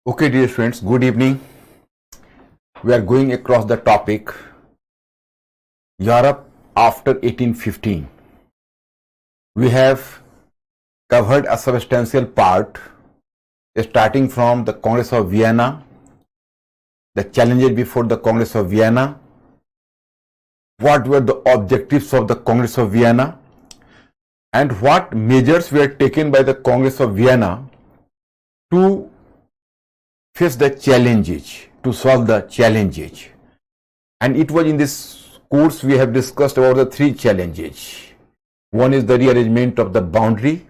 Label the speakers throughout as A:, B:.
A: Okay, dear friends, good evening. We are going across the topic Europe after 1815. We have covered a substantial part starting from the Congress of Vienna, the challenges before the Congress of Vienna, what were the objectives of the Congress of Vienna, and what measures were taken by the Congress of Vienna to face the challenges, to solve the challenges. And it was in this course we have discussed about the three challenges. One is the rearrangement of the boundary.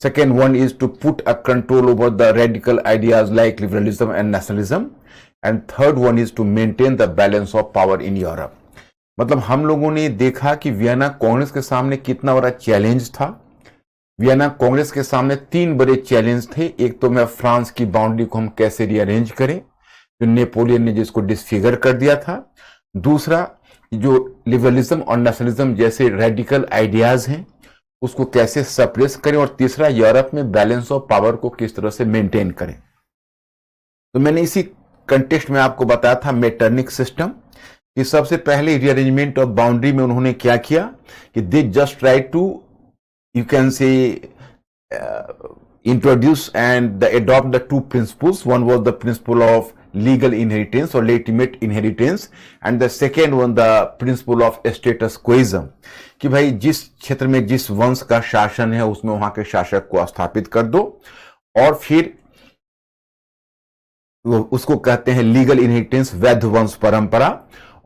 A: Second one is to put a control over the radical ideas like liberalism and nationalism. And third one is to maintain the balance of power in Europe. मतलब हम लोगों ने देखा कि Vienna Congress के सामने कितना बड़ा चैलेंज था। वियना कांग्रेस के सामने तीन बड़े चैलेंज थे। एक तो मैं फ्रांस की बाउंड्री को हम कैसे रीअरेंज करें, जो नेपोलियन ने जिसको डिसफिगर कर दिया था। दूसरा, जो लिबरलिज्म और नेशनलिज्म जैसे रेडिकल आइडियाज हैं उसको कैसे सप्रेस करें। और तीसरा, यूरोप में बैलेंस ऑफ पावर को किस तरह से मेंटेन करें। तो मैंने इसी कंटेक्स्ट में आपको बताया था मेटरनिक सिस्टम कि सबसे पहले रीअरेंजमेंट ऑफ बाउंड्री में उन्होंने क्या किया कि they just try to you can say introduce and adopt the two principles. One was the principle of legal inheritance or legitimate inheritance, and the second one the principle of status quoism, कि भाई जिस क्षेत्र में जिस वंश का शासन है उसमें वहां के शासक को स्थापित कर दो, और फिर उसको कहते हैं लीगल इनहेरिटेंस, वैध वंश परंपरा।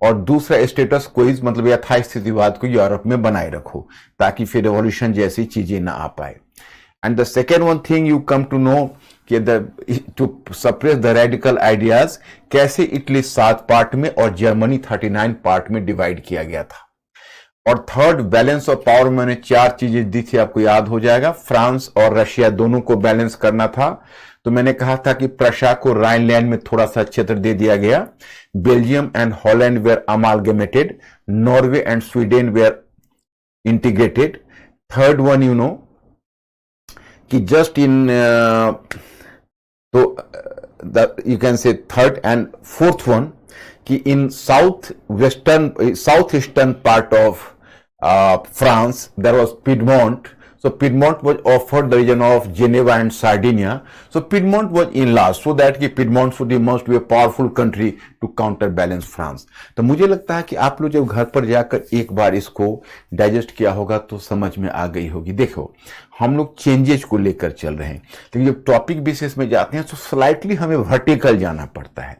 A: और दूसरा स्टेटस क्विज मतलब यथास्थितिवाद को यूरोप में बनाए रखो ताकि फिर रेवोल्यूशन जैसी चीजें ना आ पाए। And the second one thing you come to know कि to suppress the radical ideas, कैसे इटली 7 पार्ट में और जर्मनी 39 पार्ट में डिवाइड किया गया था। और थर्ड, बैलेंस ऑफ पावर में मैंने 4 चीजें दी थी, आपको याद हो जाएगा। फ्रांस और रशिया दोनों को बैलेंस करना था। तो मैंने कहा था कि प्रशा को राइनलैंड में थोड़ा सा क्षेत्र दे दिया गया, Belgium and Holland were amalgamated, Norway and Sweden were integrated. Third one you know कि जस्ट इन तो you can say third and fourth one कि in south eastern part of France there was Piedmont. So Piedmont was offered the region of Geneva and Sardinia. So Piedmont was enlarged so that कि Piedmont should emerge to a powerful country to counterbalance France. तो मुझे लगता है कि आप लोग जब घर पर जाकर एक बार इसको डाइजेस्ट किया होगा तो समझ में आ गई होगी। देखो, हम लोग चेंजेस को लेकर चल रहे हैं, लेकिन जब टॉपिक बेसिस में जाते हैं तो स्लाइटली हमें वर्टिकल जाना पड़ता है।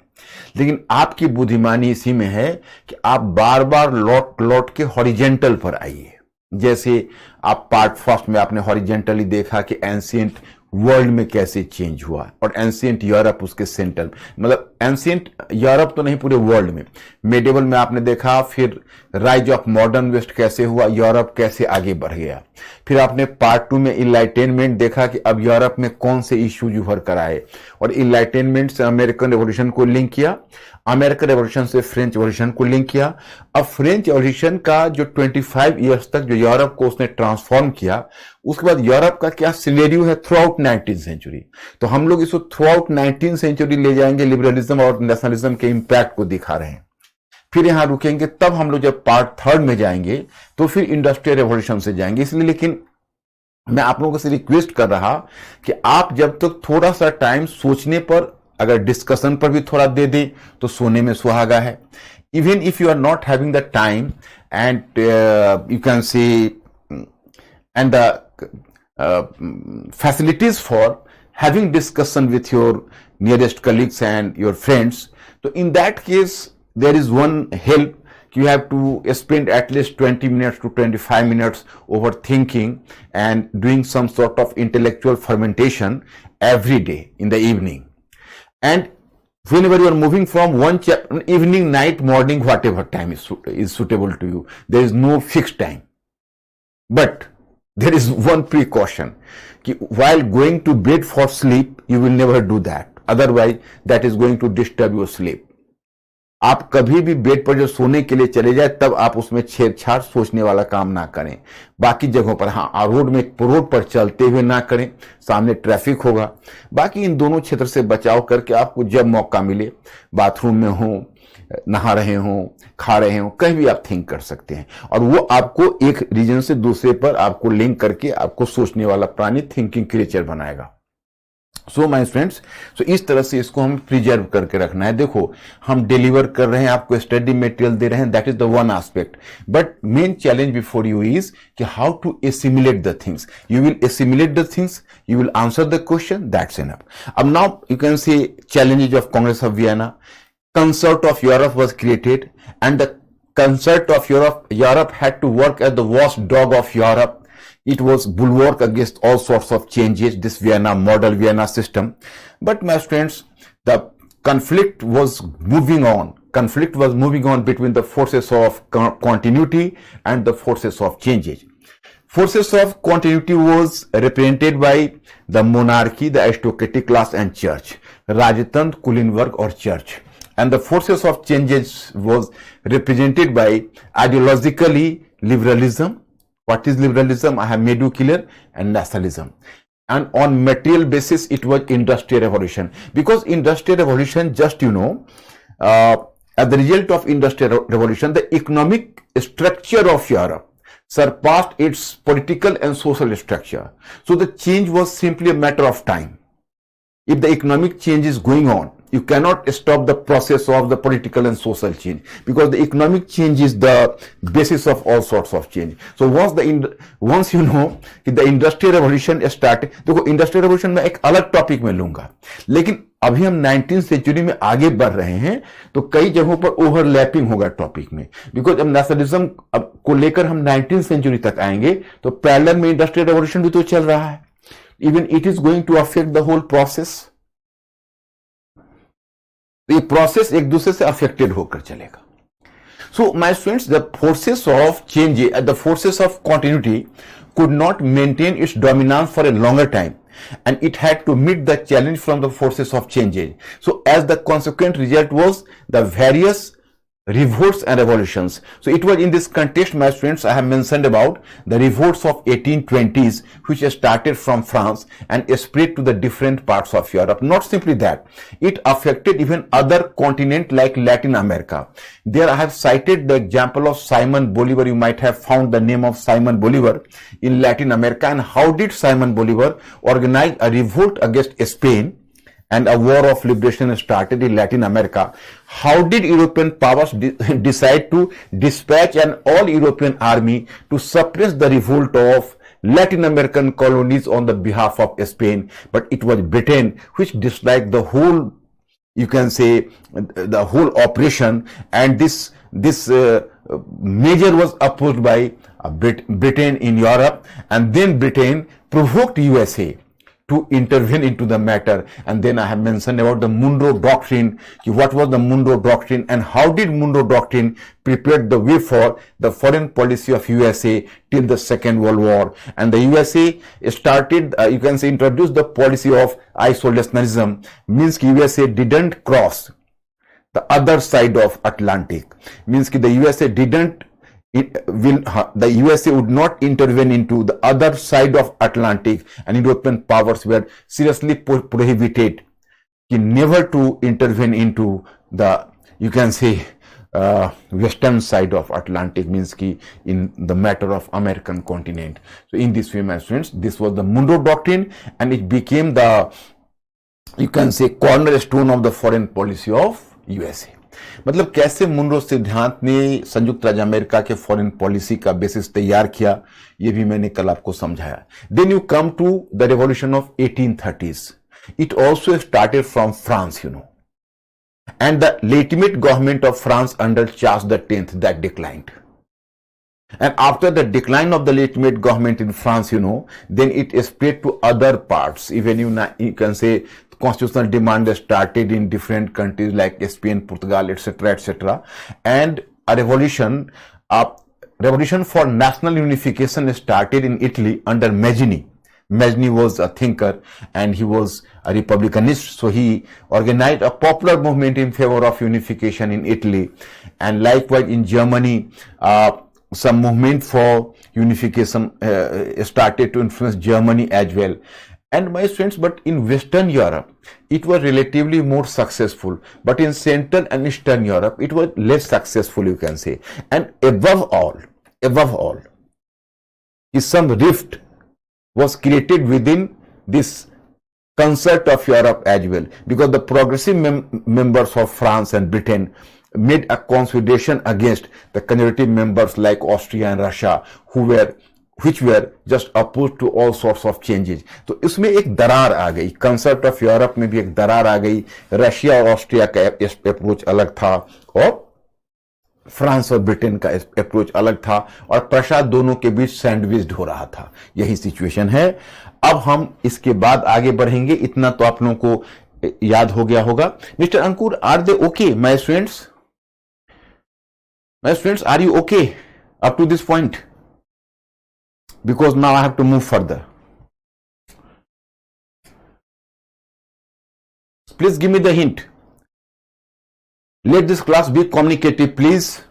A: लेकिन आपकी बुद्धिमानी इसी में है कि आप बार बार लौट के हॉरिजेंटल पर आइए। जैसे आप पार्ट फर्स्ट में आपने हॉरिजेंटली देखा कि एंशिएंट वर्ल्ड में कैसे चेंज हुआ और एंशिएंट यूरोप उसके सेंटर, मतलब एंशिएंट यूरोप तो नहीं पूरे वर्ल्ड में। मेडिवल में आपने देखा फिर राइज ऑफ मॉडर्न वेस्ट कैसे हुआ, यूरोप कैसे आगे बढ़ गया। फिर आपने पार्ट 2 में इनलाइटेनमेंट देखा कि अब यूरोप में कौन से इश्यूज उभर कर आए, और इनलाइटेनमेंट से अमेरिकन रेवोल्यूशन को लिंक किया, अमेरिकन रेवोल्यूशन से फ्रेंच रेवोल्यूशन को लिंक किया। अब फ्रेंच रेवोल्यूशन का जो 25 इयर्स तक जो यूरोप को उसने ट्रांसफॉर्म किया, उसके बाद यूरोप का क्या सिनेरियो है थ्रू आउट 19th सेंचुरी। तो हम लोग इसको थ्रू आउट 19th सेंचुरी ले जाएंगे, लिबरलिज्म और नेशनलिज्म के इंपैक्ट को दिखा रहे हैं। फिर यहां रुकेंगे, तब हम लोग जब पार्ट 3 में जाएंगे तो फिर इंडस्ट्रियल रेवोल्यूशन से जाएंगे। इसलिए लेकिन मैं आप लोगों से रिक्वेस्ट कर रहा कि आप जब तक थोड़ा सा टाइम सोचने पर, अगर डिस्कशन पर भी थोड़ा दे दें तो सोने में सुहागा है। Even if you are not having the time and you can see and the facilities for having discussion with your nearest colleagues and your friends, so in that case there is one help. You have to spend at least 20 minutes to 25 minutes overthinking and doing some sort of intellectual fermentation every day in the evening. And whenever you are moving from one chapter, evening, night, morning, whatever time is suitable to you, there is no fixed time. But there is one precaution कि while going to bed for sleep you will never do that, otherwise that is going to disturb your sleep. आप कभी भी bed पर जो सोने के लिए चले जाए तब आप उसमें छेड़छाड़ सोचने वाला काम ना करें। बाकी जगहों पर हाँ, रोड पर चलते हुए ना करें, सामने ट्रैफिक होगा। बाकी इन दोनों क्षेत्र से बचाव करके आपको जब मौका मिले, बाथरूम में हो, नहा रहे हो, खा रहे हो, कहीं भी आप थिंक कर सकते हैं, और वो आपको एक रीजन से दूसरे पर आपको लिंक करके आपको सोचने वाला प्राणी, थिंकिंग क्रिएचर बनाएगा। सो माय फ्रेंड्स, सो इस तरह से इसको हम प्रिजर्व करके रखना है। देखो, हम डिलीवर कर रहे हैं, आपको स्टडी मटेरियल दे रहे हैं, that is the one aspect, but main challenge before you is कि how to assimilate the things. You will assimilate the things, you will answer the question, that's enough. Now you can say challenges of Congress of Vienna. Concert of Europe was created, and the concert of Europe had to work as the watchdog of Europe. It was bulwark against all sorts of changes, this Vienna model, Vienna system. But my friends, the conflict was moving on. Conflict was moving on between the forces of continuity and the forces of changes. Forces of continuity was represented by the monarchy, the aristocratic class and church, Rajtantr, Kulin worg और church. And the forces of changes was represented by ideologically liberalism. What is liberalism? I have made you clear. And nationalism. And on material basis, it was industrial revolution. Because industrial revolution, just as the result of industrial revolution, the economic structure of Europe surpassed its political and social structure. So the change was simply a matter of time. If the economic change is going on, you cannot stop the process of the political and social change, because the economic change is the basis of all sorts of change. So once you know कि the industrial revolution started, देखो industrial revolution में एक अलग topic में लूंगा, लेकिन अभी हम 19th सेंचुरी में आगे बढ़ रहे हैं, तो कई जगहों पर ओवरलैपिंग होगा टॉपिक में, बिकॉज जब नेशनलिज्म को लेकर हम 19th सेंचुरी तक आएंगे तो पैरेलल में इंडस्ट्रियल रेवोल्यूशन भी तो चल रहा है। Even it is going to affect the whole process. ये प्रोसेस एक दूसरे से अफेक्टेड होकर चलेगा। So my students, the forces of change, the forces of continuity could not maintain its dominance for a longer time, and it had to meet the challenge from the forces of change. So as the consequent result was the various revolts and revolutions. So it was in this context, my students, I have mentioned about the revolts of 1820s, which started from France and spread to the different parts of Europe. Not simply that, it affected even other continents like Latin America. There I have cited the example of Simon Bolivar. You might have found the name of Simon Bolivar in Latin America. And how did Simon Bolivar organize a revolt against Spain? And a war of liberation started in Latin America. How did European powers decide to dispatch an all-European army to suppress the revolt of Latin American colonies on the behalf of Spain? But it was Britain which disliked the whole, you can say, the whole operation, and this measure was opposed by Britain in Europe, and then Britain provoked USA to intervene into the matter. And then I have mentioned about the Monroe Doctrine. What was the Monroe Doctrine, and how did Monroe Doctrine prepare the way for the foreign policy of USA till the Second World War? And the USA started, you can say, introduced the policy of isolationism, means USA didn't cross the other side of Atlantic, means the USA didn't the USA would not intervene into the other side of Atlantic, and European powers were seriously prohibited never to intervene into the, you can say, western side of Atlantic, means in the matter of American continent. So in this way, my friends, this was the Monroe Doctrine, and it became the, you can say, cornerstone of the foreign policy of USA. मतलब कैसे Munro सिद्धांत ने संयुक्त राज्य America के foreign policy का basis तैयार किया, ये भी मैंने कल आपको समझाया। Then you come to the revolution of 1830s. It also started from France, and the legitimate government of France under Charles X that declined. And after the decline of the legitimate government in France, then it spread to other parts. Even you can say constitutional demand started in different countries like Spain, Portugal, etc., etc. And a revolution for national unification started in Italy under Mazzini. Mazzini was a thinker and he was a republicanist, so he organized a popular movement in favor of unification in Italy, and likewise in Germany, some movement for unification started to influence Germany as well. And my friends, but in Western Europe, it was relatively more successful. But in Central and Eastern Europe, it was less successful, you can say. And above all, is some rift was created within this concert of Europe as well, because the progressive members of France and Britain made a consolidation against the conservative members like Austria and Russia, which were just opposed to all sorts of changes. तो इसमें एक दरार आ गई, concert of Europe में भी एक दरार आ गई, रशिया और ऑस्ट्रिया का अप्रोच अलग था और फ्रांस और ब्रिटेन का अप्रोच अलग था, और प्रसाद दोनों के बीच सैंडविच्ड हो रहा था. यही सिचुएशन है. अब हम इसके बाद आगे बढ़ेंगे. इतना तो आप लोगों को याद हो गया होगा. Mister Ankur, are they okay my students? My students, are you okay up to this point? Because now I have to move further. Please give me the hint. Let this class be communicative, please.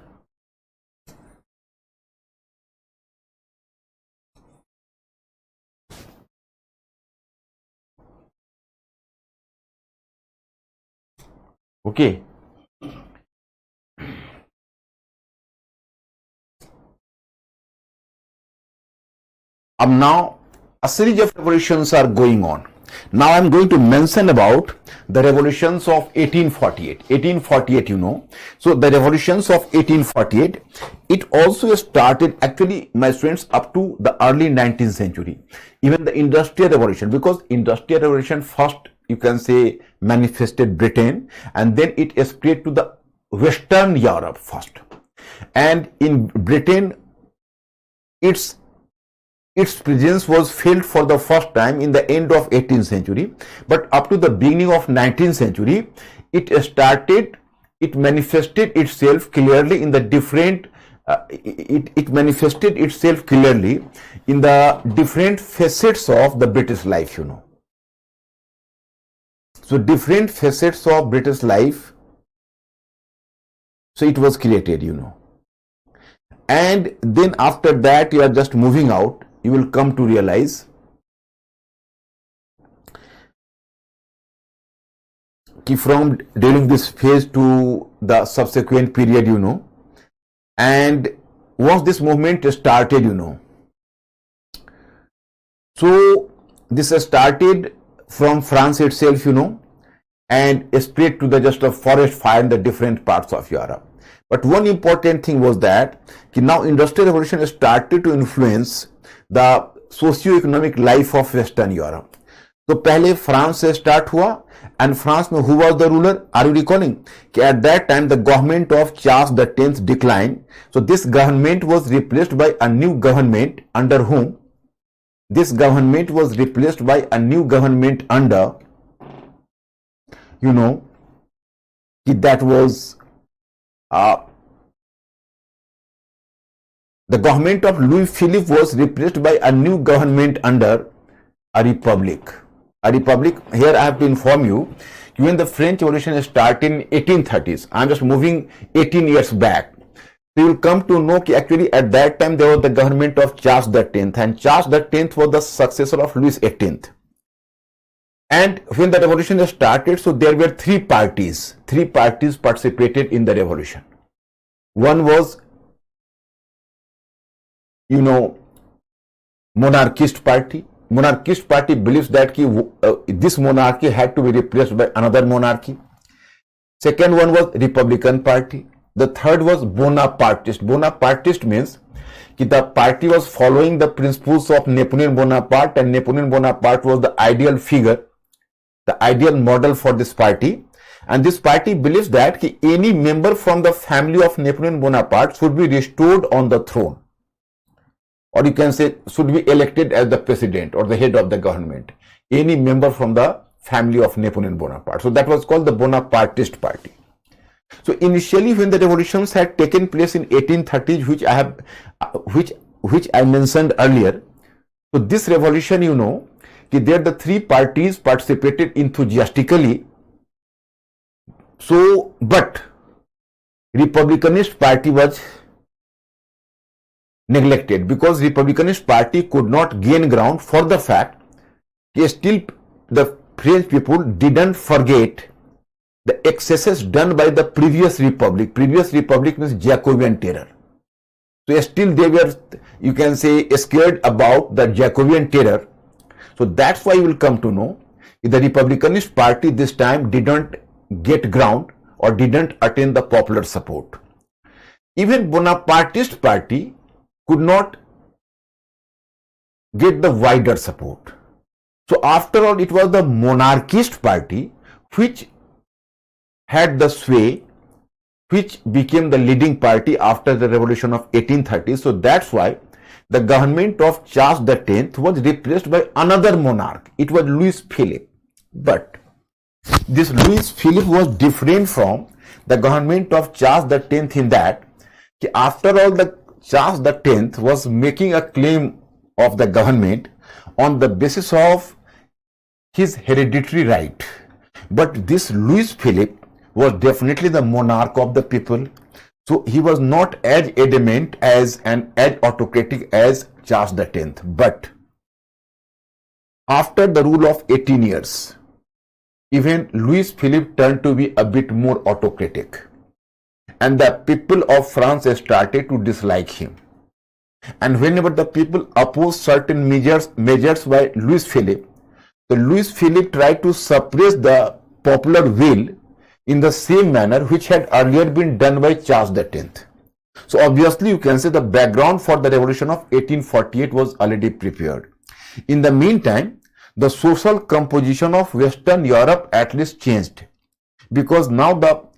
A: Okay. Now a series of revolutions are going on. Now I'm going to mention about the revolutions of 1848. 1848, you know. So the revolutions of 1848, it also started actually, my students, up to the early 19th century. Even the Industrial Revolution, because Industrial Revolution first, you can say, manifested Britain, and then it spread to the Western Europe first. And in Britain, its presence was felt for the first time in the end of 18th century, but up to the beginning of 19th century, it manifested itself clearly in the different, it manifested itself clearly in the different facets of the British life, you know. So different facets of British life, so it was created, you know. And then after that, you are just moving out, you will come to realize from during this phase to the subsequent period, you know, and once this movement started, you know, so this started from France itself, you know, and spread to the just a forest fire in the different parts of Europe. But one important thing was that now Industrial Revolution started to influence the socio-economic life of Western Europe. तो पहले France से start हुआ, and France में who was the ruler? Are you recalling कि at that time the government of Charles the 10th decline, so this government was replaced by a new government under whom this government was replaced by a new government under, you know, that was the government of Louis Philippe was replaced by a new government under a republic. A republic, here I have to inform you, when the French Revolution started in 1830s, I am just moving 18 years back. So you will come to know that actually at that time there was the government of Charles the 10th, and Charles the 10th was the successor of Louis 18th. And when the revolution started, so there were three parties participated in the revolution. One was, you know, monarchist party. Monarchist party believes that this monarchy had to be replaced by another monarchy. Second one was Republican party. The third was Bonapartist. Bonapartist means that the party was following the principles of Napoleon Bonaparte, and Napoleon Bonaparte was the ideal figure, the ideal model for this party. And this party believes that any member from the family of Napoleon Bonaparte should be restored on the throne, or you can say should be elected as the president or the head of the government, any member from the family of Napoleon Bonaparte. So that was called the Bonapartist party. So initially when the revolutions had taken place in 1830s, which I mentioned earlier, So this revolution, you know, there the three parties participated enthusiastically. So, but Republicanist Party was neglected because Republicanist Party could not gain ground for the fact that still the French people didn't forget the excesses done by the previous republic. Previous republic means Jacobean terror. So still they were, you can say, scared about the Jacobean terror. So that's why you will come to know the Republicanist Party this time didn't get ground or didn't attain the popular support. Even Bonapartist Party could not get the wider support. So after all, it was the monarchist party which had the sway, which became the leading party after the revolution of 1830. So that's why the government of Charles X was replaced by another monarch. It was Louis Philippe. But this Louis Philippe was different from the government of Charles X in that after all, the Charles X was making a claim of the government on the basis of his hereditary right. But this Louis Philippe was definitely the monarch of the people. So he was not as adamant as and as autocratic as Charles X. But after the rule of 18 years, even Louis Philippe turned to be a bit more autocratic. And the people of France started to dislike him. And whenever the people opposed certain measures by Louis Philippe, so Louis Philippe tried to suppress the popular will in the same manner which had earlier been done by Charles X. So obviously you can say the background for the revolution of 1848 was already prepared. In the meantime, the social composition of Western Europe at least changed, because now the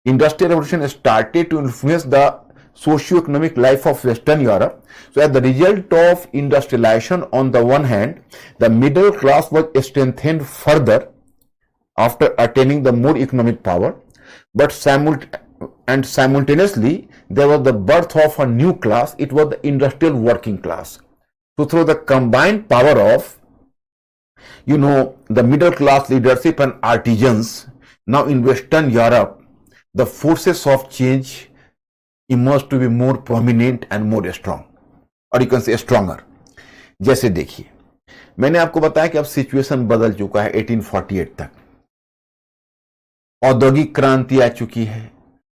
A: Industrial Revolution started to influence the socio-economic life of Western Europe. So as the result of industrialization, on the one hand, the middle class was strengthened further after attaining the more economic power, but simultaneously there was the birth of a new class. It was the industrial working class. So through the combined power of, you know, the middle class leadership and artisans, now in Western Europe, the forces of change emerged to be more prominent and more strong, or you can say stronger. जैसे देखिए, मैंने आपको बताया कि अब situation बदल चुका है 1848 तक, औद्योगिक क्रांति आ चुकी है,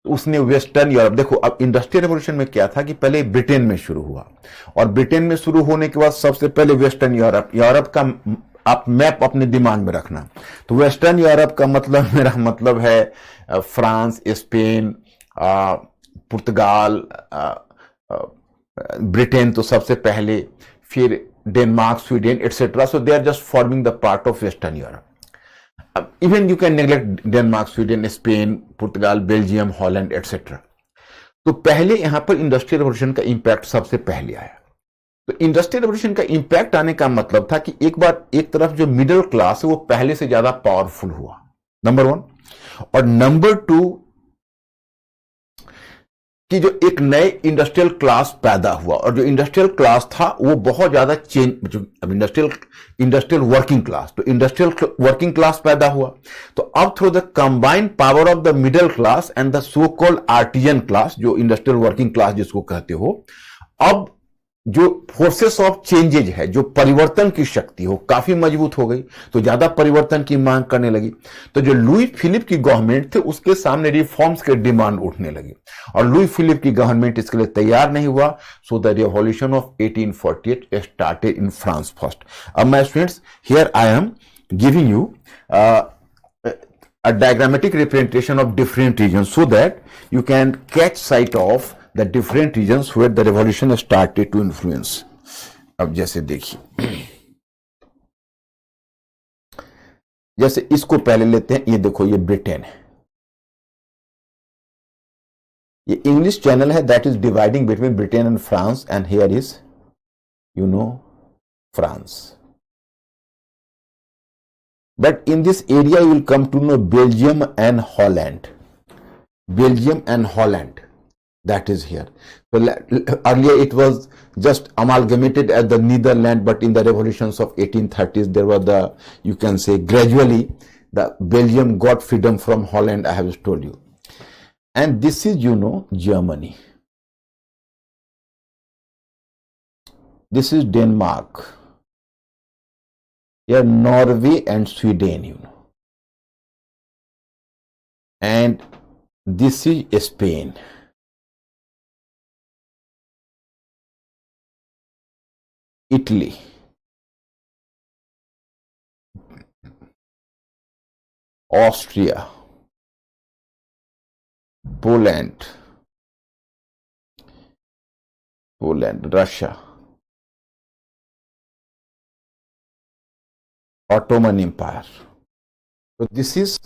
A: तो उसने वेस्टर्न यूरोप, देखो अब इंडस्ट्रियल रेवोल्यूशन में क्या था कि पहले ब्रिटेन में शुरू हुआ, और ब्रिटेन में शुरू होने के बाद सबसे पहले वेस्टर्न यूरोप का आप मैप अपने दिमाग में रखना। तो वेस्टर्न यूरोप का मतलब, मेरा मतलब है फ्रांस, स्पेन, पुर्तगाल, ब्रिटेन तो सबसे पहले, फिर Denmark, Sweden etcetera. So they are just forming the part of western Europe. Even you can neglect Denmark, Sweden, Spain, पुर्तगाल, बेल्जियम, हॉलैंड एटसेट्रा. तो पहले यहां पर इंडस्ट्रियल रेवोल्यूशन का इंपैक्ट सबसे पहले आया. तो इंडस्ट्रियल रेवोल्यूशन का इंपैक्ट आने का मतलब था कि एक बार एक तरफ जो मिडिल क्लास है वो पहले से ज्यादा पावरफुल हुआ, नंबर वन. और नंबर टू कि जो एक नए इंडस्ट्रियल क्लास पैदा हुआ, और जो इंडस्ट्रियल क्लास था वो बहुत ज्यादा चेंज, इंडस्ट्रियल वर्किंग क्लास, तो इंडस्ट्रियल वर्किंग क्लास पैदा हुआ. तो अब through the combined power of the middle class and the so called artisan class, जो इंडस्ट्रियल वर्किंग क्लास जिसको कहते हो, अब जो फोर्सेस ऑफ चेंजेज है, जो परिवर्तन की शक्ति हो, काफी मजबूत हो गई. तो ज्यादा परिवर्तन की मांग करने लगी. तो जो लुई फिलिप की गवर्नमेंट थे उसके सामने रिफॉर्म्स के डिमांड उठने लगी, और लुई फिलिप की गवर्नमेंट इसके लिए तैयार नहीं हुआ. So the revolution of 1848 started in France first. अब my students, here I am giving you a diagrammatic representation of different regions so that you can catch sight of the different regions where the revolution started to influence. अब जैसे देखिए, जैसे इसको पहले लेते हैं, ये देखो ये ब्रिटेन है, ये इंग्लिश चैनल है that is dividing between Britain and France, and here is you know France. But in this area you will come to know Belgium and Holland. Belgium and Holland. That is here. So earlier it was just amalgamated as the Netherlands, but in the revolutions of 1830s, there were the, you can say, gradually the Belgium got freedom from Holland, I have told you. And this is, you know, Germany. This is Denmark. Here Norway and Sweden, you know. And this is Spain. Italy, Austria, Poland, Russia, Ottoman Empire. So this is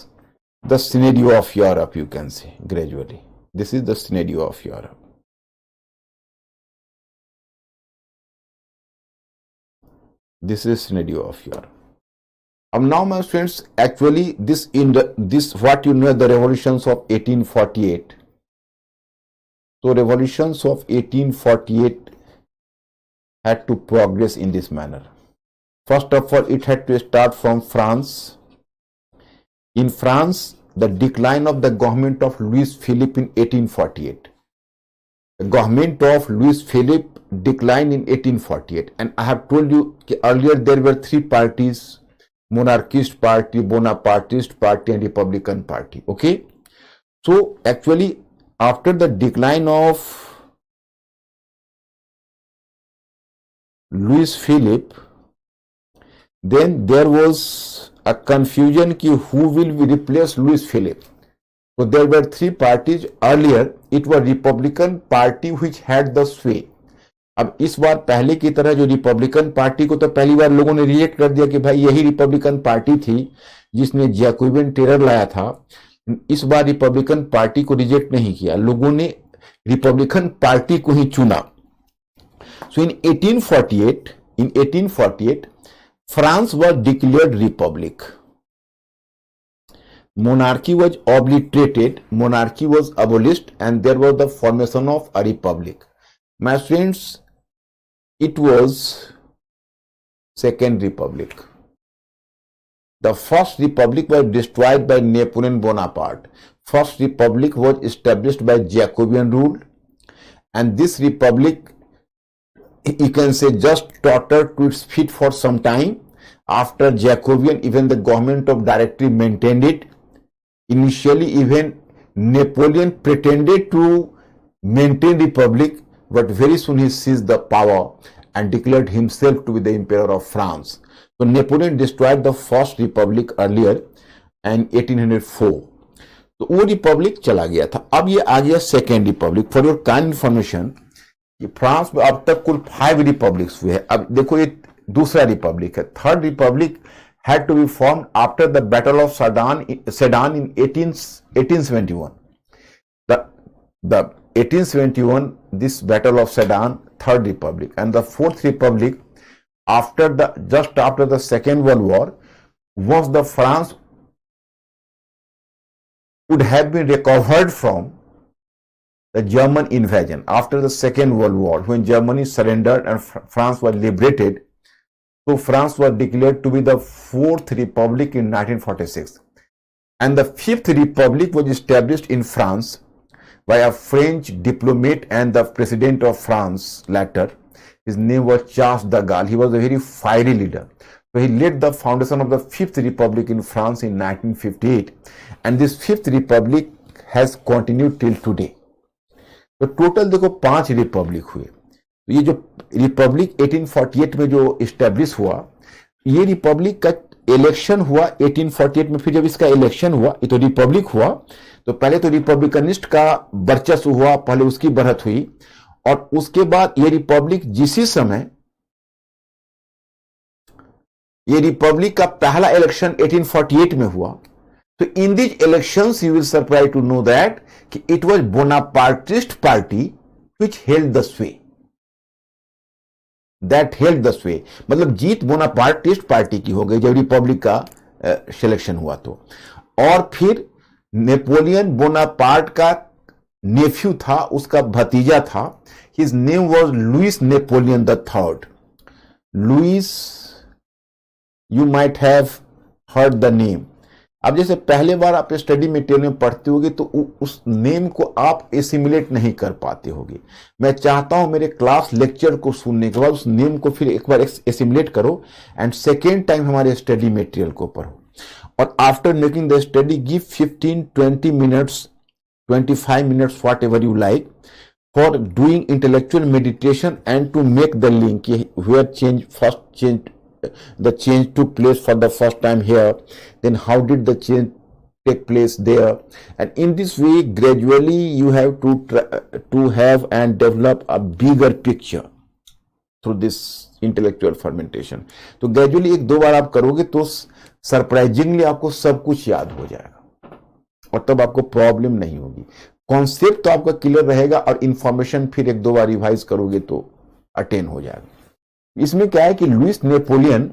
A: the scenario of Europe, you can say, gradually. This is the scenario of Europe. This is scenario of Europe. Now, my friends, actually this what you know, the revolutions of 1848. So revolutions of 1848 had to progress in this manner. First of all, it had to start from France. In France, the decline of the government of Louis Philippe in 1848. The government of Louis Philippe declined in 1848, and I have told you earlier there were three parties: monarchist party, Bonapartist party, and Republican party. Okay, so actually after the decline of Louis Philippe, then there was a confusion ki who will replace Louis Philippe. So there were three parties. Earlier it was Republican party which had the sway. अब इस बार पहले की तरह जो Republican party को तो पहली बार लोगों ने रिजेक्ट कर दिया कि भाई यही रिपब्लिकन पार्टी थी जिसने जैकोबियन टेरर लाया था. इस बार रिपब्लिकन पार्टी को रिजेक्ट नहीं किया, लोगों ने रिपब्लिकन पार्टी को ही चुना. सो इन 1848 France was declared republic. Monarchy was obliterated, monarchy was abolished, and there was the formation of a republic. My friends, it was Second Republic. The First Republic was destroyed by Napoleon Bonaparte. First Republic was established by Jacobean rule, and this republic, you can say, just tottered to its feet for some time. After Jacobean, even the government of Directory maintained it. Initially, even Napoleon pretended to maintain republic, but very soon he seized the power and declared himself to be the emperor of France. So Napoleon destroyed the first republic earlier in 1804. तो वो Republic चला गया था. अब ये आ गया second Republic. For your kind information, France में अब तक कुल 5 रिपब्लिक्स हुए हैं. अब देखो ये दूसरा रिपब्लिक है. Third Republic had to be formed after the Battle of Sedan in 1871. The 1871, this Battle of Sedan, Third Republic, and the Fourth Republic just after the Second World War, was the France would have been recovered from the German invasion after the Second World War, when Germany surrendered and France was liberated. So France was declared to be the Fourth Republic in 1946. And the Fifth Republic was established in France by a French diplomat and the President of France later. His name was Charles de Gaulle. He was a very fiery leader. So he led the foundation of the Fifth Republic in France in 1958. And this Fifth Republic has continued till today. तो total देखो 5 Republic हुए. ये जो Republic 1848 में जो establish हुआ, ये Republic का इलेक्शन हुआ 1848 में. फिर जब इसका इलेक्शन हुआ, ये तो रिपब्लिक हुआ, तो पहले तो रिपब्लिकनिस्ट का वर्चस्व हुआ, पहले उसकी बढ़त हुई, और उसके बाद ये रिपब्लिक जिसी समय ये रिपब्लिक का पहला इलेक्शन 1848 में हुआ. तो in these elections you will surprise to know that कि it was Bonapartist party which held the sway. That held the sway, मतलब जीत बोनापार्टिस्ट पार्टी की हो गई जब रिपब्लिक का सिलेक्शन हुआ तो. और फिर नेपोलियन बोनापार्ट का नेफ्यू था, उसका भतीजा था. His name was Louis Napoleon the third. Louis, you might have heard the name. अब जैसे पहले बार आप स्टडी मटेरियल में पढ़ते होगे तो उस नेम को आप एसिमुलेट नहीं कर पाते होगे. मैं चाहता हूं मेरे क्लास लेक्चर को सुनने के बाद उस नेम को फिर एक बार एसिमुलेट करो एंड सेकेंड टाइम हमारे स्टडी मटेरियल को पढ़ो. और after making the study give 15-20 minutes, 25 minutes, whatever you like, for doing intellectual meditation and to make the link where the change took place for the first time here, then how did the change take place there, and in this way gradually you have to have and develop a bigger picture through this intellectual fermentation. तो gradually एक दो बार आप करोगे तो surprisingly आपको सब कुछ याद हो जाएगा और तब आपको प्रॉब्लम नहीं होगी. कॉन्सेप्ट तो आपका क्लियर रहेगा और इंफॉर्मेशन फिर एक दो बार रिवाइज करोगे तो अटेन हो जाएगा. इसमें क्या है कि लुइस नेपोलियन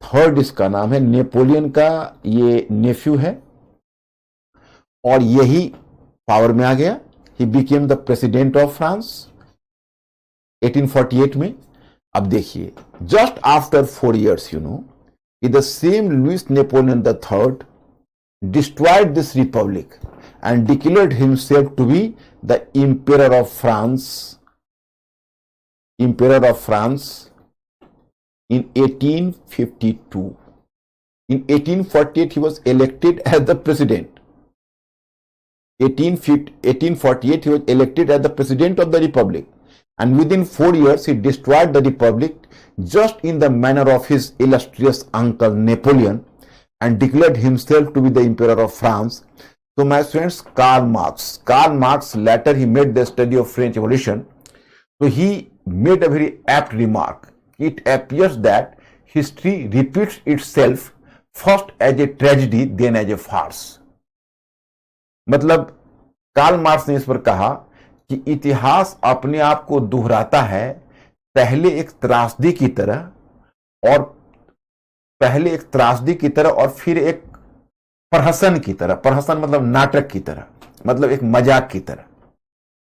A: थर्ड इसका नाम है. नेपोलियन का ये नेफ्यू है और यही पावर में आ गया. He became the president of France 1848 में. अब देखिए, just after 4 years, the same Louis Napoleon the third destroyed this republic and declared himself to be the emperor of France in 1852. In 1848 he was elected as the president. 1848 he was elected as the president of the republic, and within 4 years he destroyed the republic just in the manner of his illustrious uncle Napoleon and declared himself to be the emperor of France. So my friends, Karl Marx later he made the study of French Revolution. So he made a very apt remark. It appears that history repeats itself first as a tragedy then as a farce. मतलब Karl Marx ने इस पर कहा कि इतिहास अपने आप को दोहराता है, पहले एक त्रासदी की तरह और फिर एक प्रहसन की तरह. प्रहसन मतलब नाटक की तरह, मतलब एक मजाक की तरह.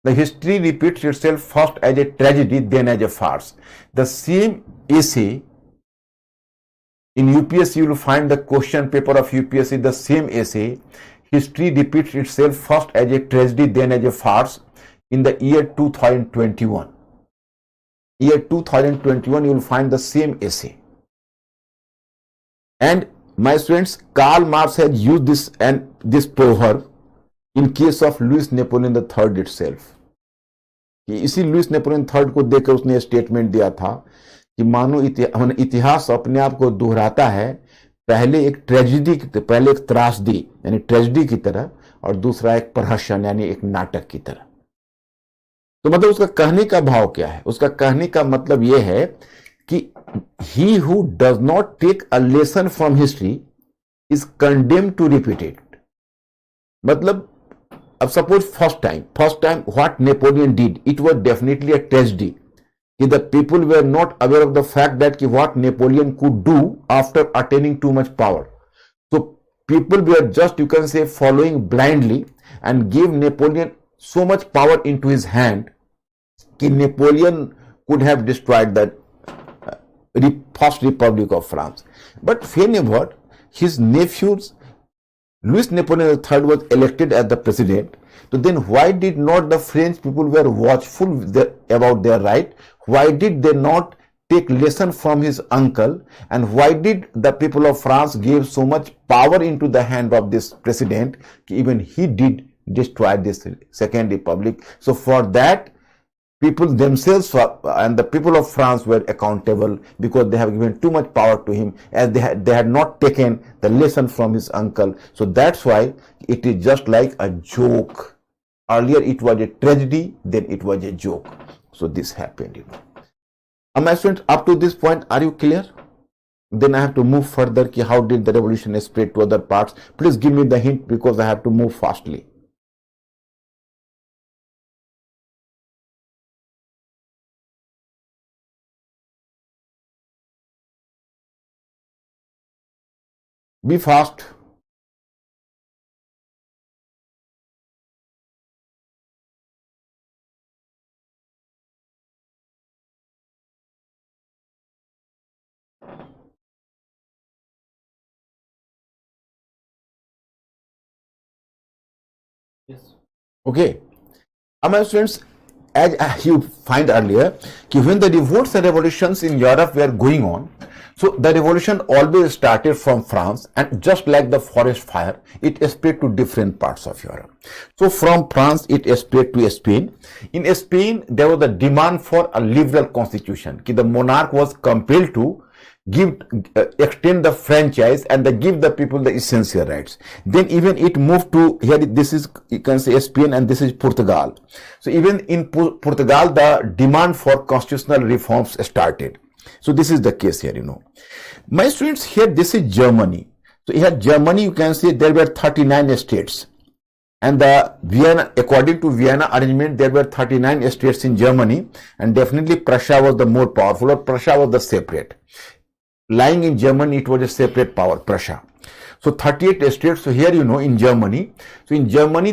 A: The history repeats itself first as a tragedy then as a farce. The same essay in UPSC you will find the question paper of UPSC. The same essay, history repeats itself first as a tragedy then as a farce, in the year 2021. Year 2021 you will find the same essay. And my students, Karl Marx has used this proverb in case of Louis Napoleon III itself. कि इसी Louis Napoleon third को देखकर उसने statement दिया था कि मानो इतिहास अपने आप को दोहराता है, पहले एक त्रासदी यानी ट्रेजेडी की तरह और दूसरा एक प्रहसन यानी एक नाटक की तरह. तो मतलब उसका कहने का भाव क्या है? उसका कहने का मतलब यह है कि he who does not take a lesson from history is condemned to repeat it. मतलब अब suppose first time what Napoleon did, it was definitely a tragedy. The people were not aware of the fact that what Napoleon could do after attaining too much power. So people were just, you can say, following blindly and gave Napoleon so much power into his hand that Napoleon could have destroyed the first Republic of France. But whenever his nephews Louis Napoleon III was elected as the president, so then why did not the French people were watchful about their right? Why did they not take lesson from his uncle? And why did the people of France give so much power into the hand of this president? Even he did destroy this second republic. So for that, people themselves and the people of France were accountable because they have given too much power to him, as they had not taken the lesson from his uncle. So that's why it is just like a joke. Earlier it was a tragedy, then it was a joke. So this happened, My students, up to this point, are you clear? Then I have to move further. How did the revolution spread to other parts? Please give me the hint because I have to move fastly. Be fast. Okay. My students, as you find earlier, when the revolts and revolutions in Europe were going on, so the revolution always started from France, and just like the forest fire, it spread to different parts of Europe. So from France, it spread to Spain. In Spain, there was a demand for a liberal constitution. The monarch was compelled to extend the franchise and give the people the essential rights. Then even it moved to here. This is, you can say, Spain, and this is Portugal. So even in Portugal, the demand for constitutional reforms started. So this is the case here, My students, here this is Germany. So here Germany, you can say there were 39 states. And the Vienna, according to Vienna arrangement, there were 39 states in Germany, and definitely Prussia was the more powerful, or Prussia was the separate. Lying in Germany, it was a separate power, Prussia. So 38 states. So here, in Germany. So in Germany,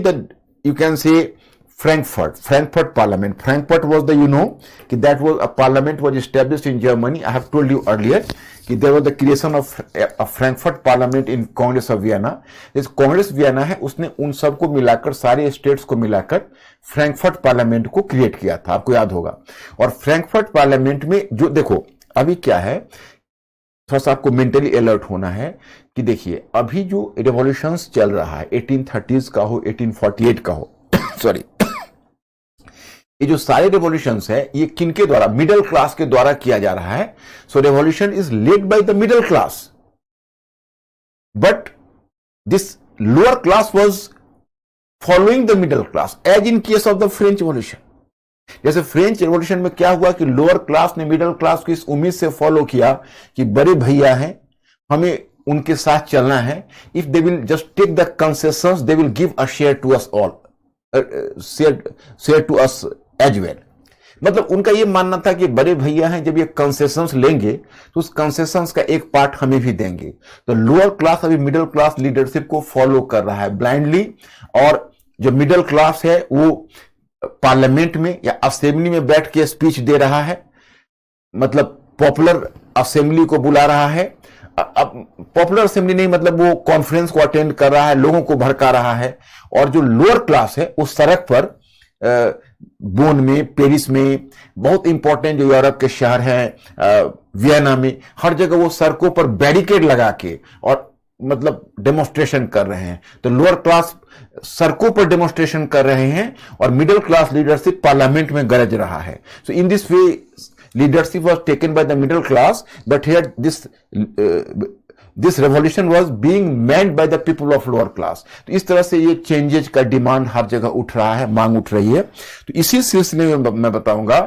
A: you can say Frankfurt Parliament. Frankfurt was that was a parliament was established in Germany. I have told you earlier that there was the creation of a Frankfurt Parliament in Congress of Vienna. This Congress Vienna है, उसने उन सबको मिलाकर, सारे states को मिलाकर Frankfurt parliament को create किया था, आपको याद होगा. और फ्रैंकफर्ट पार्लियामेंट में जो देखो अभी क्या है, थोड़ा सा आपको मेंटली अलर्ट होना है कि देखिए अभी जो रिवॉल्यूशंस चल रहा है 1830s का हो 1848 का हो सॉरी, ये जो सारे रिवॉल्यूशंस है ये किनके द्वारा, मिडिल क्लास के द्वारा किया जा रहा है. So revolution is led by the middle class, but this lower class was following the middle class, as in case of the French revolution. जैसे फ्रेंच रिवॉल्यूशन में क्या हुआ कि लोअर क्लास ने मिडिल क्लास को इस उम्मीद से फॉलो किया कि बड़े भैया हैं, हमें उनके साथ चलना है. If they will just take the concessions, they will give a share to us all, share to us as well. मतलब उनका ये मानना था कि बड़े भैया हैं, जब ये कंसेशंस लेंगे तो उस कंसेशंस का एक पार्ट हमें भी देंगे. तो लोअर क्लास अभी मिडिल क्लास लीडरशिप को फॉलो कर रहा है ब्लाइंडली, और जो मिडिल क्लास है वो पार्लियामेंट में या असेंबली में बैठ के स्पीच दे रहा है, मतलब पॉपुलर असेंबली को बुला रहा है. अब पॉपुलर असेंबली नहीं, मतलब वो कॉन्फ्रेंस को अटेंड कर रहा है, लोगों को भड़का रहा है. और जो लोअर क्लास है उस सड़क पर बोन में, पेरिस में, बहुत इंपॉर्टेंट जो यूरोप के शहर हैं, वियना में, हर जगह वो सड़कों पर बैरिकेड लगा के और मतलब डेमोन्स्ट्रेशन कर रहे हैं. तो लोअर क्लास सड़कों पर डेमोन्स्ट्रेशन कर रहे हैं और मिडिल क्लास लीडरशिप पार्लियामेंट में गरज रहा है. So in this way leadership was taken by the middle class, but here this revolution was being manned by the people of lower class. तो इस तरह से ये चेंजेज का डिमांड हर जगह उठ रहा है, मांग उठ रही है. तो इसी सिलसिले में मैं बताऊंगा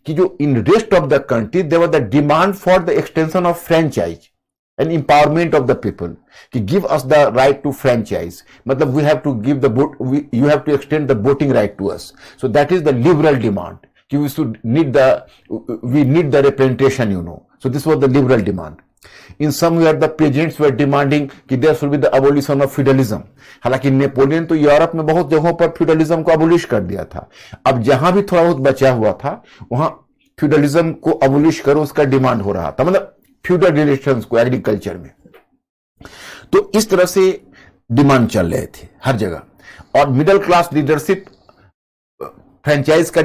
A: कि जो in rest of the country there was the demand for the extension of franchise and empowerment of the people, कि give us the right to franchise, मतलब we have to give the vote, you have to extend the voting right to us. So that is the liberal demand, कि we need the representation, So this was the liberal demand. In somewhere the peasants were demanding कि there should be the abolition of feudalism. हालांकि Napoleon तो Europe में बहुत जगहों पर feudalism को abolish कर दिया था. अब जहां भी थोड़ा बहुत बचा हुआ था वहां फ्यूडलिज्म को अबोलिश करो, उसका डिमांड हो रहा था, मतलब फ्यूडल रिलेशंस को एग्रीकल्चर में. तो इस तरह से डिमांड चल रहे थे हर जगह. और मिडिल क्लास लीडरशिप फ्रेंचाइज का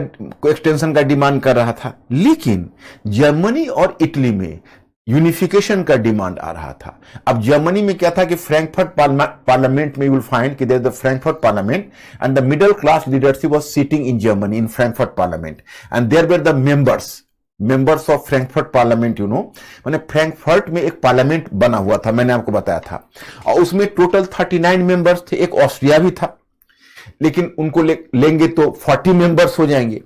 A: एक्सटेंशन का डिमांड कर रहा था. लेकिन जर्मनी और इटली में यूनिफिकेशन का डिमांड आ रहा था. अब जर्मनी में क्या था कि फ्रैंकफर्ट पार्लियामेंट में यू विल फाइंड कि there is the Frankfurt parliament and the middle class leadership was sitting in Germany in Frankfurt parliament and there were the members of Frankfurt parliament, मैंने Frankfurt में एक parliament बना हुआ था, मैंने आपको बताया था, और उसमें टोटल 39 मेंबर्स थे. एक ऑस्ट्रिया भी था, लेकिन उनको लेंगे तो 40 मेंबर्स हो जाएंगे,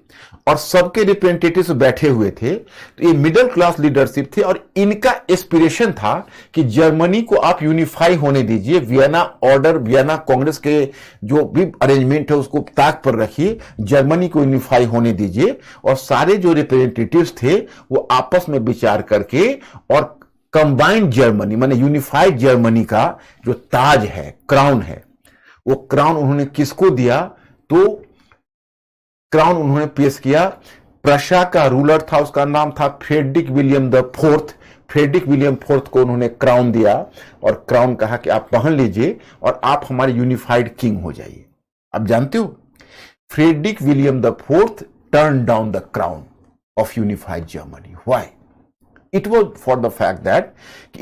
A: और सबके रिप्रेजेंटेटिव्स बैठे हुए थे. तो ये मिडिल क्लास लीडरशिप थे और इनका एस्पिरेशन था कि जर्मनी को आप यूनिफाई होने दीजिए, वियना ऑर्डर, वियना कांग्रेस के जो भी अरेंजमेंट है उसको ताक पर रखिए, जर्मनी को यूनिफाई होने दीजिए. और सारे जो रिप्रेजेंटेटिव्स थे वो आपस में विचार करके और कंबाइंड जर्मनी माने यूनिफाइड जर्मनी का जो ताज है, क्राउन है, वो क्राउन उन्होंने किसको दिया? तो क्राउन उन्होंने पेश किया, प्रशा का रूलर था, उसका नाम था Frederick William the fourth. Frederick William fourth को उन्होंने क्राउन दिया और क्राउन कहा कि आप पहन लीजिए और आप हमारे यूनिफाइड किंग हो जाइए, आप जानते हो, Frederick William the fourth turn down the crown of unified Germany. Why? It was for the fact that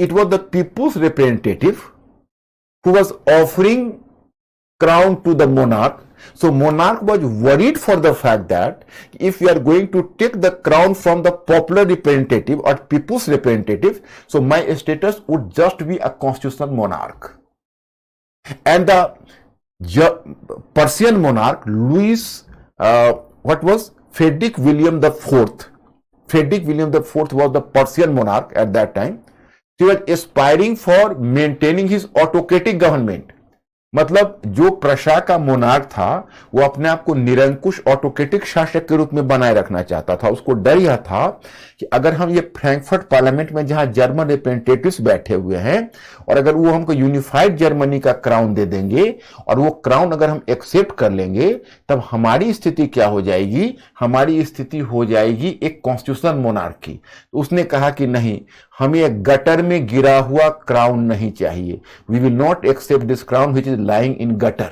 A: it was the people's representative who was offering crown to the monarch. So monarch was worried for the fact that if we are going to take the crown from the popular representative or people's representative, so my status would just be a constitutional monarch. And the Persian monarch Louis, what was Frederick William the Fourth. Frederick William the Fourth was the Persian monarch at that time. He was aspiring for maintaining his autocratic government. मतलब जो Prussia का monarch था वो अपने आप को निरंकुश autocratic शासक के रूप में बनाए रखना चाहता था. उसको डर यह था कि अगर हम ये फ्रैंकफर्ट पार्लियामेंट में जहां जर्मन रिप्रेजेंटेटिव्स बैठे हुए हैं और अगर वो हमको यूनिफाइड जर्मनी का क्राउन दे देंगे और वो क्राउन अगर हम एक्सेप्ट कर लेंगे तब हमारी स्थिति क्या हो जाएगी? हमारी स्थिति हो जाएगी एक कॉन्स्टिट्यूशनल मोनार्क की. तो उसने कहा कि नहीं, हमें एक गटर में गिरा हुआ क्राउन नहीं चाहिए. We will not accept this crown which is lying in gutter.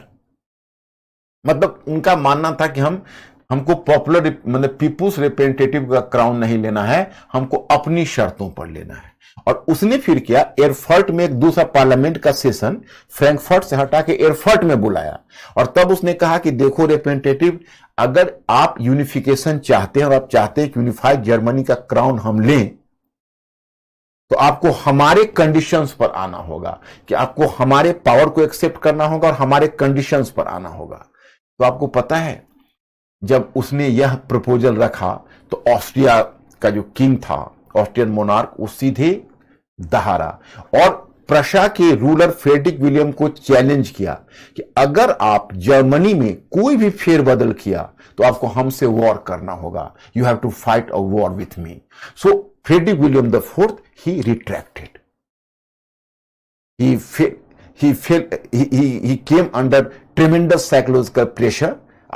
A: मतलब उनका मानना था कि हमको पॉपुलर मतलब पीपुल्स रिप्रेजेंटेटिव का क्राउन नहीं लेना है, हमको अपनी शर्तों पर लेना है. और उसने फिर किया, एरफर्ट में एक दूसरा पार्लियामेंट का सेशन फ्रैंकफर्ट से हटा के एरफर्ट में बुलाया और तब उसने कहा कि देखो रिप्रेजेंटेटिव, अगर आप यूनिफिकेशन चाहते हैं और आप चाहते हैं कि यूनिफाइड जर्मनी का क्राउन हम लें तो आपको हमारे कंडीशंस पर आना होगा, कि आपको हमारे पावर को एक्सेप्ट करना होगा और हमारे कंडीशंस पर आना होगा. तो आपको पता है जब उसने यह प्रपोजल रखा तो ऑस्ट्रिया का जो किंग था, ऑस्ट्रियन मोनार्क, वो सीधे दहाड़ा और प्रशा के रूलर फ्रेडरिक विलियम को चैलेंज किया कि अगर आप जर्मनी में कोई भी फेरबदल किया तो आपको हमसे वॉर करना होगा. You have to fight a war with me. So Frederick William the Fourth, he retracted. He came under tremendous psychological pressure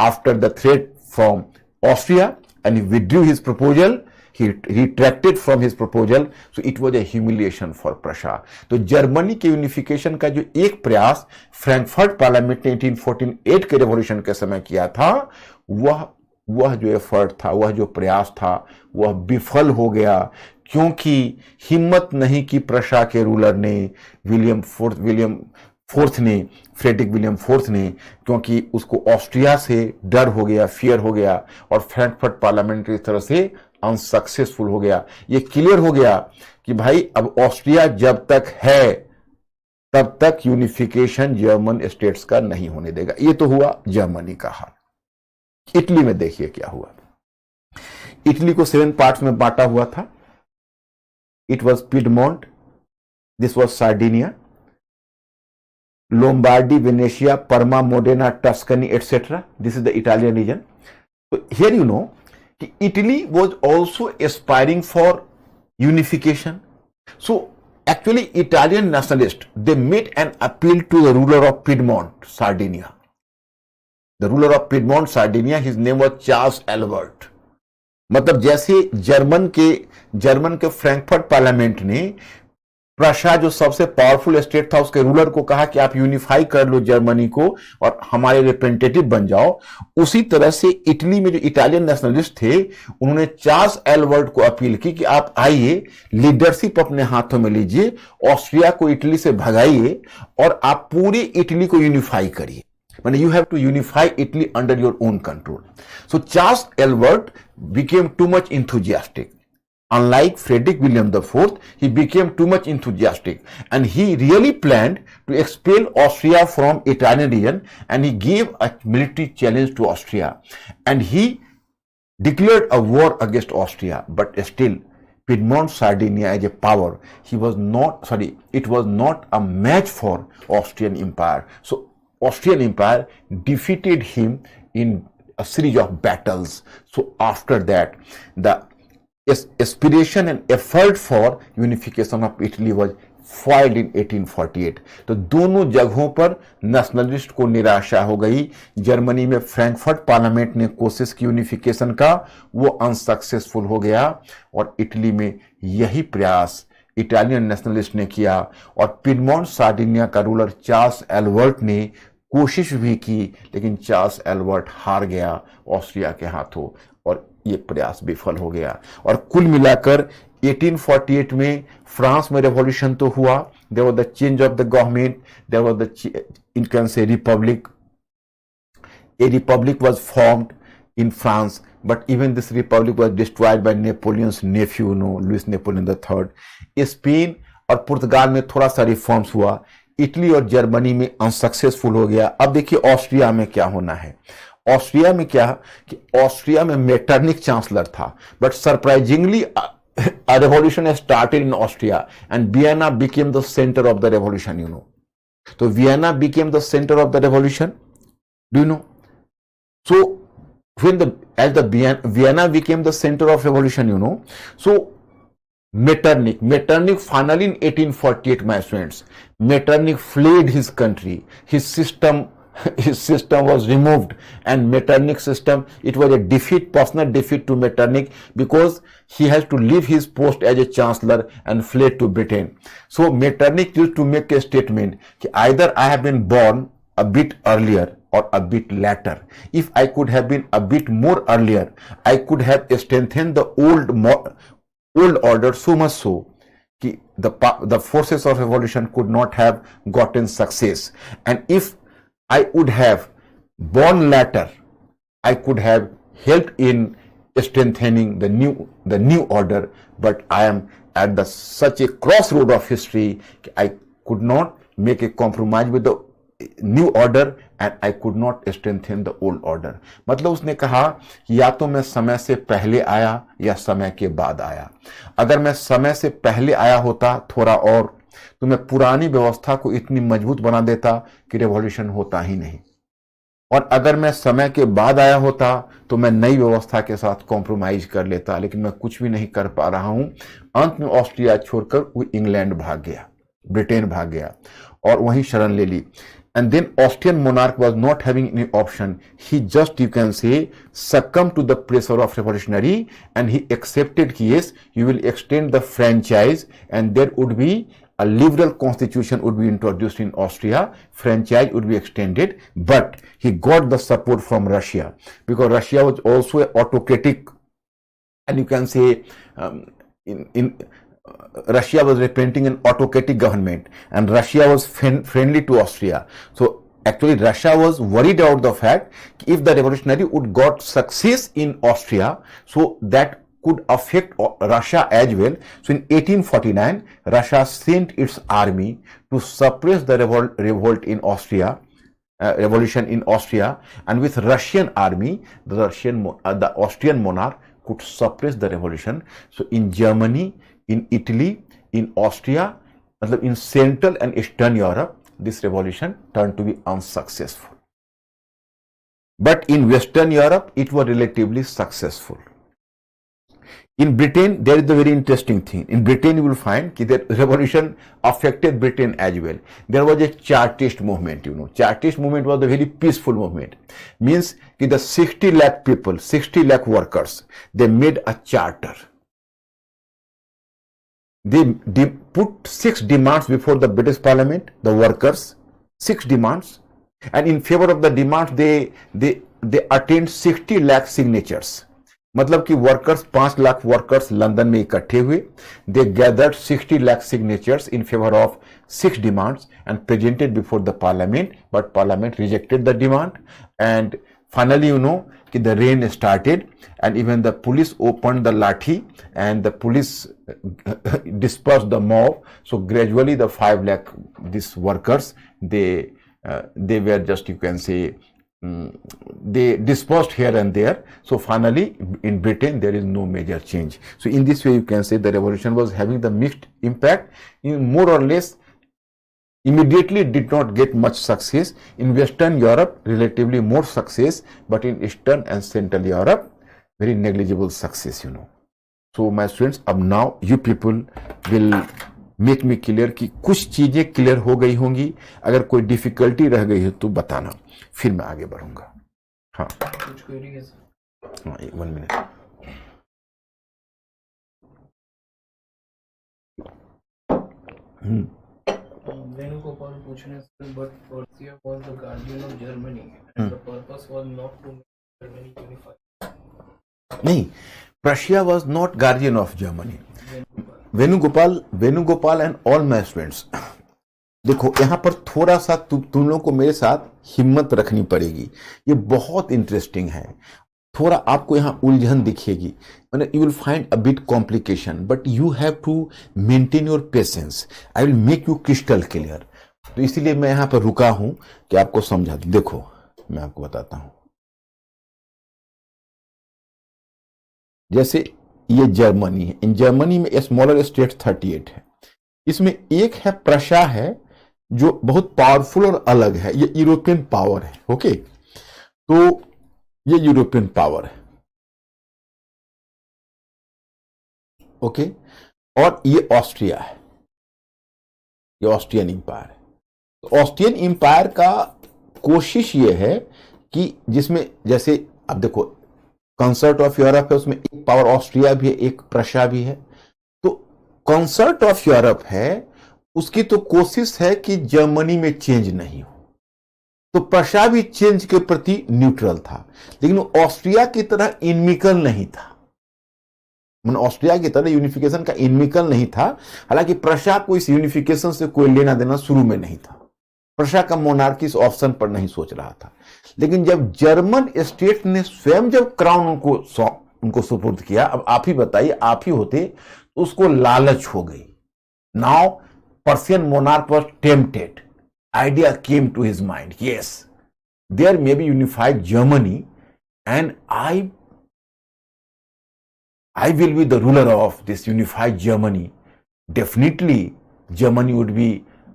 A: after the threat from Austria, and he withdrew his proposal. He retracted from his proposal. So it was a humiliation for Prussia. तो Germany के unification का जो एक प्रयास Frankfurt parliament ने 1848 के revolution के समय किया था, वह जो एफर्ट था, वह जो प्रयास था, वह विफल हो गया क्योंकि हिम्मत नहीं की प्रशा के रूलर ने फ्रेडरिक विलियम फोर्थ ने, क्योंकि उसको ऑस्ट्रिया से डर हो गया, फियर हो गया और फ्रैंकफर्ट पार्लियामेंट की तरह से अनसक्सेसफुल हो गया. ये क्लियर हो गया कि भाई अब ऑस्ट्रिया जब तक है तब तक यूनिफिकेशन जर्मन स्टेट्स का नहीं होने देगा. ये तो हुआ जर्मनी का हाल. इटली में देखिए क्या हुआ. इटली को 7 पार्ट्स में बांटा हुआ था. It was Piedmont, this was Sardinia, Lombardy, Venetia, Parma, Modena, Tuscany etcetera. This is the Italian region. तो हियर यू नो कि Italy was also aspiring for unification. So actually Italian nationalists, they made an appeal to the ruler of Piedmont, Sardinia. The ruler of Piedmont, Sardinia, his name was Charles Albert. मतलब जैसे German के Frankfurt parliament ने Prussia जो सबसे powerful state था उसके ruler को कहा कि आप यूनिफाई कर लो जर्मनी को और हमारे रिप्रेजेंटेटिव बन जाओ, उसी तरह से इटली में जो इटालियन नेशनलिस्ट थे उन्होंने चार्ल्स एल्बर्ट को अपील की कि आप आइए, लीडरशिप अपने हाथों में लीजिए, ऑस्ट्रिया को इटली से भगाइए और आप पूरी इटली को यूनिफाई करिए. When you have to unify Italy under your own control. So Charles Albert became too much enthusiastic. Unlike Frederick William IV, he became too much enthusiastic and he really planned to expel Austria from Italian region, and he gave a military challenge to Austria and he declared a war against Austria. But still Piedmont, Sardinia as a power, it was not a match for Austrian Empire. So Austrian Empire defeated him in a series of battles. So after that, the aspiration and effort for unification of Italy was foiled in 1848. तो दोनों जगहों पर nationalist को निराशा हो गई. Germany में Frankfurt parliament ने कोशिश की यूनिफिकेशन का, वो अनसक्सेसफुल हो गया और इटली में यही प्रयास इटालियन नेशनलिस्ट ने किया और पिडमोंट सार्डिनिया का रूलर चार्ल्स एल्बर्ट ने कोशिश भी की, लेकिन चार्ल्स एल्बर्ट हार गया ऑस्ट्रिया के हाथों और ये प्रयास विफल हो गया। और कुल मिलाकर 1848 में फ्रांस में रेवोल्यूशन तो हुआ, there was the change of the government, there was the in can से republic, a republic was formed in France, but even this republic was destroyed by Napoleon's nephew, Louis Napoleon III. Spain और पुर्तगाल में थोड़ा सा reforms हुआ, Italy और Germany में unsuccessful हो गया। अब देखिए ऑस्ट्रिया में क्या होना है। ऑस्ट्रिया में क्या कि ऑस्ट्रिया में मेटरनिक चांसलर था, but surprisingly a revolution has started in Austria and Vienna became the center of the revolution, So Vienna became the center of the revolution. Do you know? So when Vienna became the center of revolution, so Metternich finally in 1848, my friends, Metternich fled his country. His system was removed, and Metternich system, it was a defeat, personal defeat to Metternich, because he has to leave his post as a chancellor and fled to Britain. So Metternich used to make a statement, either I have been born a bit earlier or a bit later. If I could have been a bit more earlier, I could have strengthened the old order so much so that the forces of revolution could not have gotten success. And if I would have born later, I could have helped in strengthening the new order. But I am at such a crossroad of history, I could not make a compromise with the new order and I could not strengthen the old order. मतलब उसने कहा या तो मैं समय से पहले आया या समय के बाद आया। अगर मैं समय से पहले आया होता थोड़ा और, तो मैं पुरानी व्यवस्था को इतनी मजबूत बना देता कि रेवोल्यूशन होता ही नहीं, और अगर मैं समय के बाद आया होता तो मैं नई व्यवस्था के साथ कॉम्प्रोमाइज कर लेता, लेकिन मैं कुछ भी नहीं कर पा रहा हूं। अंत में ऑस्ट्रिया छोड़कर वो इंग्लैंड भाग गया, ब्रिटेन भाग गया और वहीं शरण ले ली। And then Austrian monarch was not having any option. He just, you can say, succumbed to the pressure of revolutionary, and he accepted, yes, you will extend the franchise and there would be a liberal constitution would be introduced in Austria. Franchise would be extended, but he got the support from Russia, because Russia was also an autocratic, and you can say Russia was representing an autocratic government, and Russia was friendly to Austria. So actually Russia was worried about the fact if the revolutionary would got success in Austria, so that could affect Russia as well. So in 1849 Russia sent its army to suppress the revolt in Austria, revolution in Austria, and with Russian army the Austrian monarch could suppress the revolution. So in Germany, in Italy, in Austria, in Central and Eastern Europe, this revolution turned to be unsuccessful. But in Western Europe, it was relatively successful. In Britain, there is a very interesting thing. In Britain, you will find that the revolution affected Britain as well. There was a Chartist movement, Chartist movement was a very peaceful movement. Means that the 60 lakh people, 60 lakh workers, they made a charter. They put 6 demands before the British Parliament, the workers, 6 demands, and in favor of the demands they attained 60 lakh signatures. मतलब कि workers 5 lakh workers London में इकट्ठे हुए, they gathered 60 lakh signatures in favor of 6 demands and presented before the parliament, but parliament rejected the demand, and finally the rain started, and even the police opened the lathi and the police dispersed the mob. So gradually the 5 lakh these workers, they were just, you can say, they dispersed here and there. So finally in Britain there is no major change. So in this way you can say the revolution was having the mixed impact. In more or less immediately did not get much success. In Western Europe relatively more success, but in Eastern and Central Europe very negligible success. So my students, अब now you people will make me clear कि कुछ चीजें clear हो गई होंगी। अगर कोई difficulty रह गई है तो बताना, फिर मैं आगे बढ़ूंगा। हाँ, हाँ, 1 मिनट।
B: Venugopal पूछने से, but Persia was the guardian of Germany, and the purpose was not to make Germany unified.
A: नहीं, Prussia was not guardian of Germany. Venugopal and all my students, देखो यहां पर थोड़ा सा तुम लोग को मेरे साथ हिम्मत रखनी पड़ेगी. ये बहुत इंटरेस्टिंग है. थोड़ा आपको यहां उलझन दिखेगी, मतलब you will find a bit complication, but you have to maintain your patience. I will make you crystal clear. तो इसीलिए मैं यहां पर रुका हूं कि आपको समझा दूं. देखो मैं आपको बताता हूं. जैसे ये जर्मनी है. इन जर्मनी में स्मॉलर स्टेट 38 है. इसमें एक है प्रशा है जो बहुत पावरफुल और अलग है. ये यूरोपियन पावर है. ओके, तो ये यूरोपियन पावर है. ओके, और ये ऑस्ट्रिया है. ये ऑस्ट्रियन इंपायर है. तो ऑस्ट्रियन इंपायर का कोशिश ये है कि जिसमें जैसे अब देखो कंसर्ट ऑफ यूरोप है, उसमें एक पावर ऑस्ट्रिया भी है, एक प्रशा भी है. तो कंसर्ट ऑफ यूरोप है, उसकी तो कोशिश है कि जर्मनी में चेंज नहीं हो. तो प्रशा भी चेंज के प्रति न्यूट्रल था, लेकिन ऑस्ट्रिया की तरह इनमिकल नहीं था. ऑस्ट्रिया की तरह यूनिफिकेशन का इनमिकल नहीं था. हालांकि प्रशा को इस यूनिफिकेशन से कोई लेना देना शुरू में नहीं था. प्रशा का मोनार्की इस ऑप्शन पर नहीं सोच रहा था. लेकिन जब जर्मन स्टेट ने स्वयं जब क्राउन उनको सुपुर्द किया, अब आप ही बताइए, आप ही होते तो उसको लालच हो गई. Now Persian monarch was tempted. Idea came to his mind, yes there may be unified Germany and I will be the ruler of this unified Germany. Definitely, Germany would be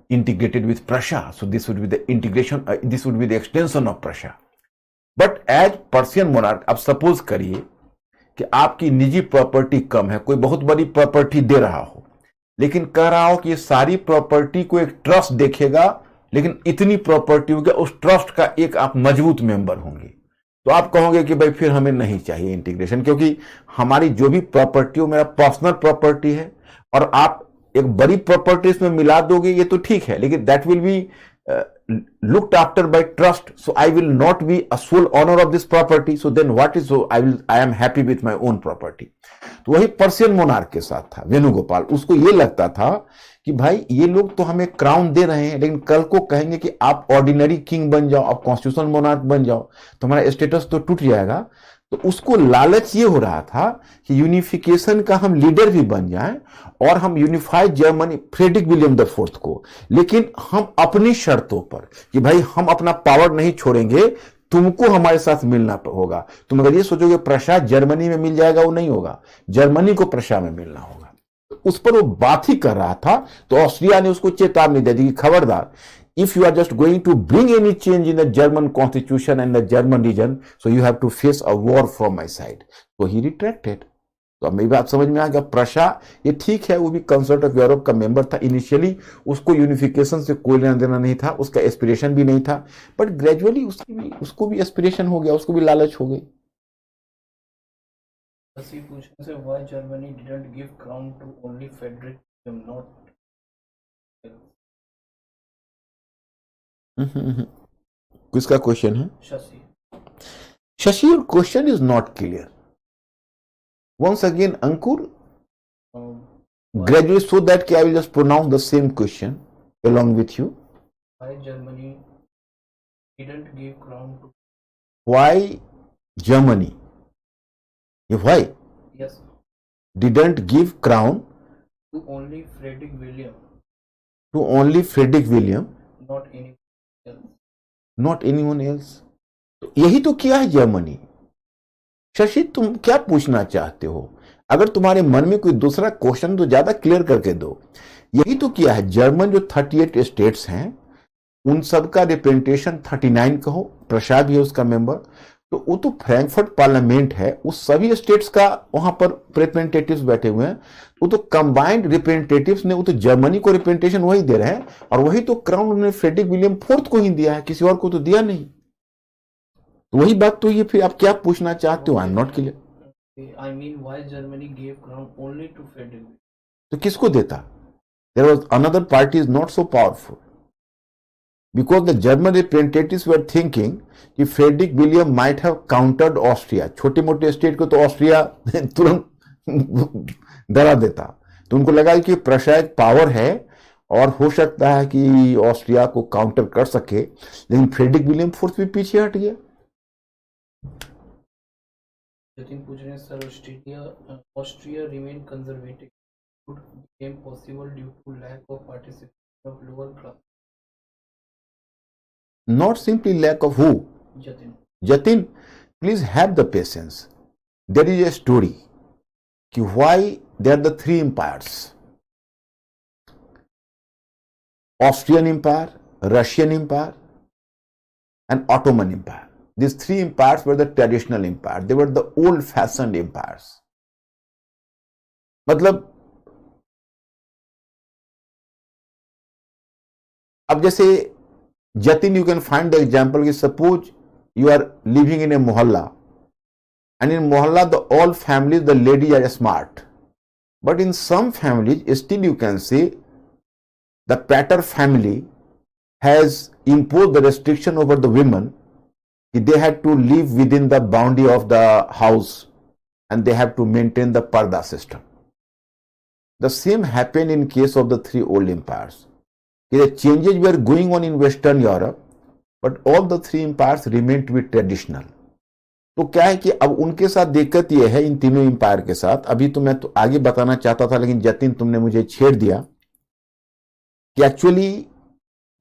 A: integrated with Prussia. So this would be the integration, this would be the extension of Prussia. But as Persian monarch, अब suppose करिए कि आपकी निजी property कम है, कोई बहुत बड़ी property दे रहा हो, लेकिन कह रहा हो कि ये सारी प्रॉपर्टी को एक ट्रस्ट देखेगा, लेकिन इतनी प्रॉपर्टी होगी, उस ट्रस्ट का एक आप मजबूत मेंबर होंगे. तो आप कहोगे कि भाई फिर हमें नहीं चाहिए इंटीग्रेशन, क्योंकि हमारी जो भी प्रॉपर्टी हो मेरा पर्सनल प्रॉपर्टी है, और आप एक बड़ी प्रॉपर्टी इसमें मिला दोगे ये तो ठीक है, लेकिन that will be looked after by trust, so I will not be a sole owner of this property. So then what is, so I am happy with my own property. तो वही पर्शियन मोनार्क के साथ था वेणुगोपाल. उसको ये लगता था कि भाई ये लोग तो हमें क्राउन दे रहे हैं, लेकिन कल को कहेंगे कि आप ऑर्डिनरी किंग बन जाओ, आप कॉन्स्टिट्यूशनल मोनार्क बन जाओ, तो हमारा स्टेटस तो टूट जाएगा. तो उसको लालच ये हो रहा था कि यूनिफिकेशन का हम लीडर भी बन जाएं और हम unified Germany, Frederick William the fourth को, लेकिन हम अपनी शर्तों पर कि भाई हम अपना पावर नहीं छोड़ेंगे, तुमको हमारे साथ मिलना होगा. तुम अगर ये सोचोगे प्रशा जर्मनी में मिल जाएगा, वो नहीं होगा. जर्मनी को प्रशा में मिलना होगा. उस पर वो बात ही कर रहा था. तो ऑस्ट्रिया ने उसको चेतावनी दे दी कि खबरदार, if you are just going to bring any change in the German constitution and the German region, so you have to face a war from my side. So he retracted. तो अब मेरी बात समझ में आ गया. प्रशा ये ठीक है, वो भी कंसर्ट ऑफ यूरोप का मेंबर था. इनिशियली उसको यूनिफिकेशन से कोई लेना देना नहीं था, उसका एस्पिरेशन भी नहीं था, बट ग्रेजुअली उसको भी एस्पिरेशन हो गया, उसको भी लालच हो गई.
B: पूछने से why Germany didn't give crown to only Frederick William, not
A: किसका क्वेश्चन है?
B: Shashi.
A: Shashi, your question is not clear. Once again, Ankur, gradually, so that I will just pronounce the same question along with you.
B: Why Germany didn't give crown to?
A: Why Germany? Why?
B: Yes.
A: Didn't give crown
B: to only Frederick William.
A: To only Frederick William.
B: Not anyone else.
A: Not anyone else. तो यही तो किया है Germany. Shashi, तुम क्या पूछना चाहते हो? अगर तुम्हारे मन में कोई दूसरा क्वेश्चन तो ज्यादा क्लियर करके दो. यही तो किया है. जर्मन जो 38 स्टेट्स हैं उन सबका रिप्रेजेंटेशन 39 कहो, प्रशा भी है उसका मेंबर, तो वो तो फ्रैंकफर्ट पार्लियामेंट है, उस सभी स्टेट्स का वहां पर रिप्रेजेंटेटिव्स बैठे हुए हैं. वो तो कंबाइंड रिप्रेजेंटेटिव्स ने, वो तो जर्मनी को रिप्रेजेंटेशन वही दे रहे हैं, और वही तो क्राउन उन्होंने फ्रेडरिक विलियम फोर्थ को ही दिया है, किसी और को तो दिया नहीं. तो वही बात तो ये, फिर आप क्या पूछना चाहते हो? I am not clear.
B: I mean, why Germany gave crown only to Frederick?
A: तो किसको देता? there was another party is not so powerful. Because the German representatives were thinking कि Frederick William might have countered Austria. छोटे मोटे state को तो Austria तुरंत डरा देता, तो उनको लगा कि प्रशा एक पावर है और हो सकता है कि ऑस्ट्रिया को काउंटर कर सके, लेकिन फ्रेडरिक विलियम फोर्थ भी पीछे हट गया।
B: जतिन पूछ रहे हैं sir, Austria remain conservative would became possible due to lack of participation of lower class.
A: Not simply lack of who? Jatin, please have the patience. There is a story कि why there are the three empires: Austrian Empire, Russian Empire, and Ottoman Empire. These three empires were the traditional empires. They were the old-fashioned empires. मतलब अब जैसे Jatin, you can find the example कि suppose you are living in a mohalla, and in mohalla the all families the ladies are smart, but in some families still you can say the pater family has imposed the restriction over the women. They had to live within the boundary of the house and they have to maintain the parda system. The same happened in case of the three old empires. The changes were going on in Western Europe, but all the three empires remained to be traditional. तो क्या है कि अब उनके साथ दिक्कत ये है, इन तीनों एम्पायर के साथ, अभी तो मैं तो आगे बताना चाहता था लेकिन जतिन तुमने मुझे छेड़ दिया कि एक्चुअली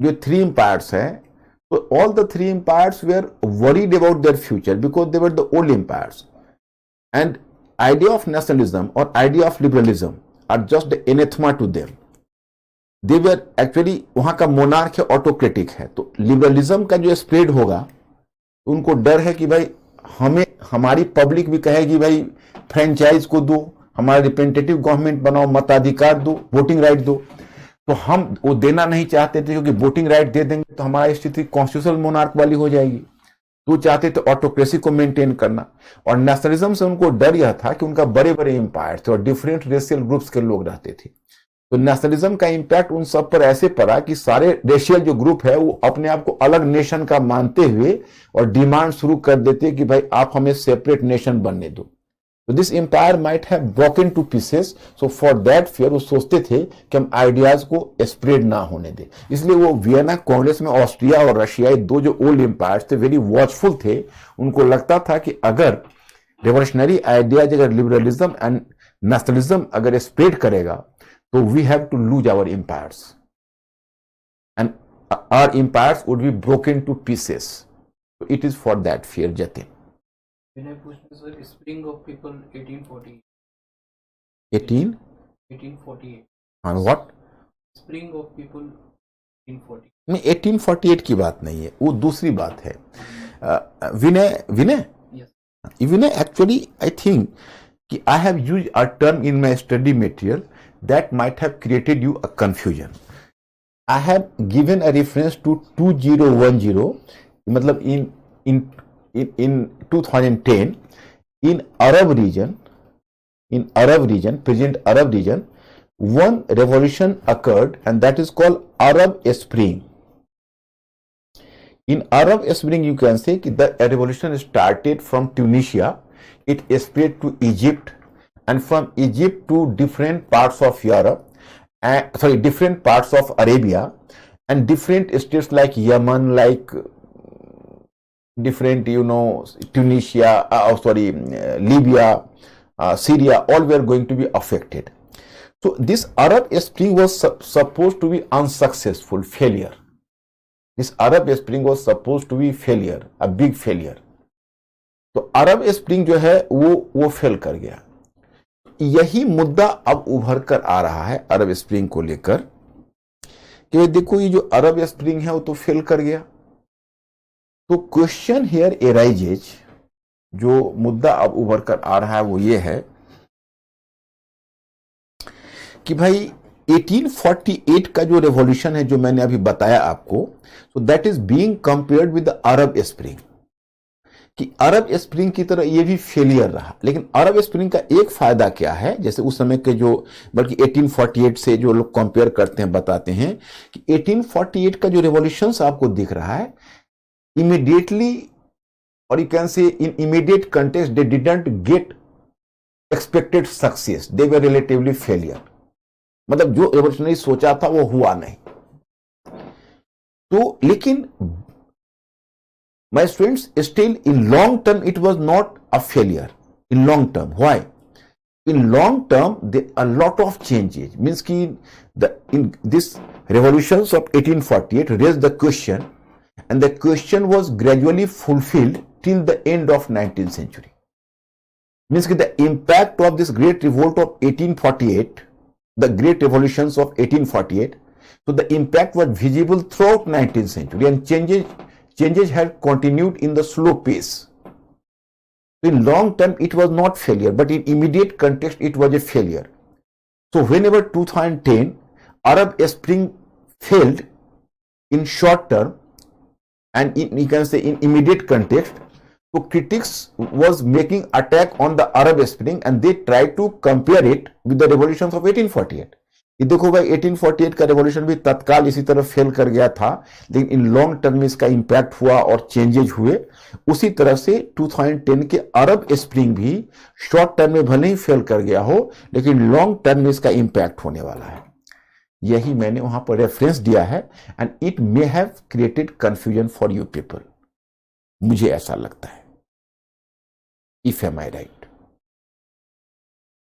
A: जो थ्री एम्पायर्स है, तो all the three empires were worried about their future because they were the old empires, and idea of nationalism or idea of liberalism are just the anathema to them. They were actually वहां का monarch है, autocratic है, तो liberalism का जो spread होगा उनको डर है कि भाई हमें हमारी पब्लिक भी कहेगी भाई फ्रेंचाइज को दो, हमारा रिप्रेजेंटेटिव गवर्नमेंट बनाओ, मताधिकार दो, वोटिंग राइट दो, तो हम वो देना नहीं चाहते थे क्योंकि वोटिंग राइट दे देंगे तो हमारी स्थिति कॉन्स्टिट्यूशनल मोनार्क वाली हो जाएगी, तो चाहते थे ऑटोक्रेसी को मेंटेन करना। और नेशनलिज्म से उनको डर यह था कि उनका बड़े बड़े एम्पायर थे और डिफरेंट रेशियल ग्रुप्स के लोग रहते थे, तो नेशनलिज्म का इंपैक्ट उन सब पर ऐसे पड़ा कि सारे रेशियल जो ग्रुप है वो अपने आप को अलग नेशन का मानते हुए और डिमांड शुरू कर देते कि भाई आप हमें सेपरेट नेशन बनने दो। तो this empire might have broken to pieces, so for that fear वो सोचते थे कि हम आइडियाज को स्प्रेड ना होने दें, इसलिए वो वियना कांग्रेस में ऑस्ट्रिया और रशिया दो जो ओल्ड एम्पायर्स थे वेरी वॉचफुल थे। उनको लगता था कि अगर रेवोल्यूशनरी आइडियाज, अगर लिबरलिज्म एंड नेशनलिज्म अगर स्प्रेड करेगा तो we have to lose our empires and our empires would be broken to pieces, so it is for that fear. Jatin,
B: Vinay पूछते हैं सर, स्प्रिंग ऑफ पीपल 1848 1848
A: हाँ, what?
B: Spring of people 1848
A: नहीं, 1848 की बात नहीं है, वो दूसरी बात है। विनय एक्चुअली आई थिंक कि I have use a term in my study material that might have created you a confusion. I have given a reference to 2010, मतलब in 2010 in Arab region, present Arab region, one revolution occurred and that is called Arab Spring. In Arab Spring you can say that the revolution started from Tunisia, it spread to Egypt, and from Egypt to different parts of Europe, different parts of Arabia, and different states like Yemen, like different, Tunisia, Libya, Syria, all were going to be affected. So this Arab Spring was supposed to be unsuccessful, failure. This Arab Spring was supposed to be failure, a big failure. तो अरब spring जो है वो fail कर गया। यही मुद्दा अब उभर कर आ रहा है अरब स्प्रिंग को लेकर कि देखो ये जो अरब स्प्रिंग है वो तो फेल कर गया, तो क्वेश्चन हियर एराइजेज, जो मुद्दा अब उभर कर आ रहा है वो ये है कि भाई 1848 का जो रेवोल्यूशन है जो मैंने अभी बताया आपको, so that is being compared with the Arab spring, कि अरब स्प्रिंग की तरह ये भी फेलियर रहा। लेकिन अरब स्प्रिंग का एक फायदा क्या है, जैसे उस समय के जो, बल्कि 1848 से जो लोग कंपेयर करते हैं बताते हैं कि 1848 का जो रेवोल्यूशंस आपको दिख रहा है, इमीडिएटली, और यू कैन से इन immediate context they didn't get expected success, they were relatively failure. मतलब जो रेवोल्यूशनरी सोचा था वो हुआ नहीं। तो लेकिन my students, still in long term it was not a failure. In long term, why? In long term there a lot of changes, means ki in this revolutions of 1848 raised the question, and the question was gradually fulfilled till the end of 19th century. Means ki the impact of this great revolt of 1848, the great revolutions of 1848, so the impact was visible throughout 19th century, and changes had continued in the slow pace. In long term it was not failure, but in immediate context it was a failure. So whenever 2010 Arab Spring failed in short term and you can say in immediate context, so critics was making attack on the Arab Spring and they tried to compare it with the revolutions of 1848. ये देखो भाई 1848 का revolution भी तत्काल इसी तरह fail कर गया था, लेकिन इन लॉन्ग टर्म में इसका इंपैक्ट हुआ और चेंजेज हुए। उसी तरह से 2010 के अरब स्प्रिंग भी शॉर्ट टर्म में भले ही फेल कर गया हो, लेकिन लॉन्ग टर्म में इसका इंपैक्ट होने वाला है। यही मैंने वहां पर रेफरेंस दिया है, and it may have created confusion for you people, मुझे ऐसा लगता है। If am I right?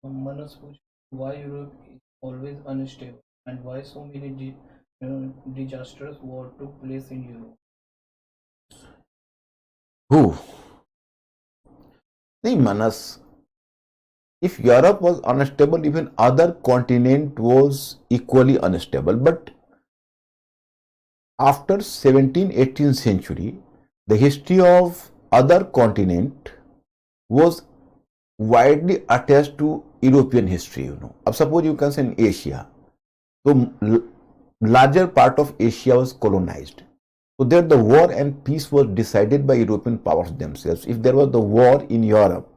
B: Manas पूछ, why Europe is always unstable and why so many disastrous war took place in Europe?
A: Who? नहीं Manas, if Europe was unstable, even other continent was equally unstable. But after 17th, 18th century, the history of other continent was widely attached to European history, you know. अब suppose you can say in Asia, so larger part of Asia was colonized. So there the war and peace was decided by European powers themselves. If there was the war in Europe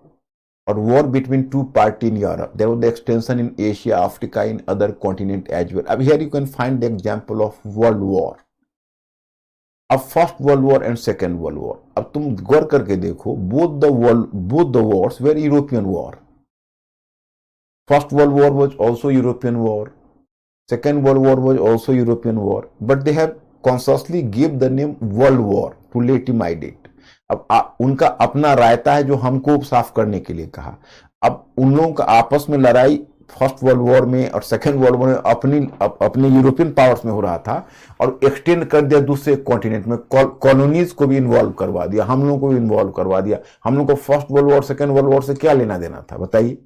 A: or war between two parties in Europe, there was the extension in Asia, Africa, in other continent as well. अब here you can find the example of World War. अब first World War and second World War, अब तुम गौर करके देखो, both the wars were European war. First World War was also European war, second World War was also European war, but they have consciously give the name World War to legitimise it. अब उनका अपना रायता है जो हमको साफ करने के लिए कहा. अब उन लोगों का आपस में लड़ाई फर्स्ट वर्ल्ड वॉर में और सेकेंड वर्ल्ड वॉर में अपनी यूरोपियन पावर्स में हो रहा था, और एक्सटेंड कर दिया दूसरे कॉन्टिनेंट में, कॉलोनीज को भी इन्वॉल्व करवा दिया, हम लोगों को भी इन्वॉल्व करवा दिया. हम लोग को first World war second World war से क्या लेना देना था बताइए.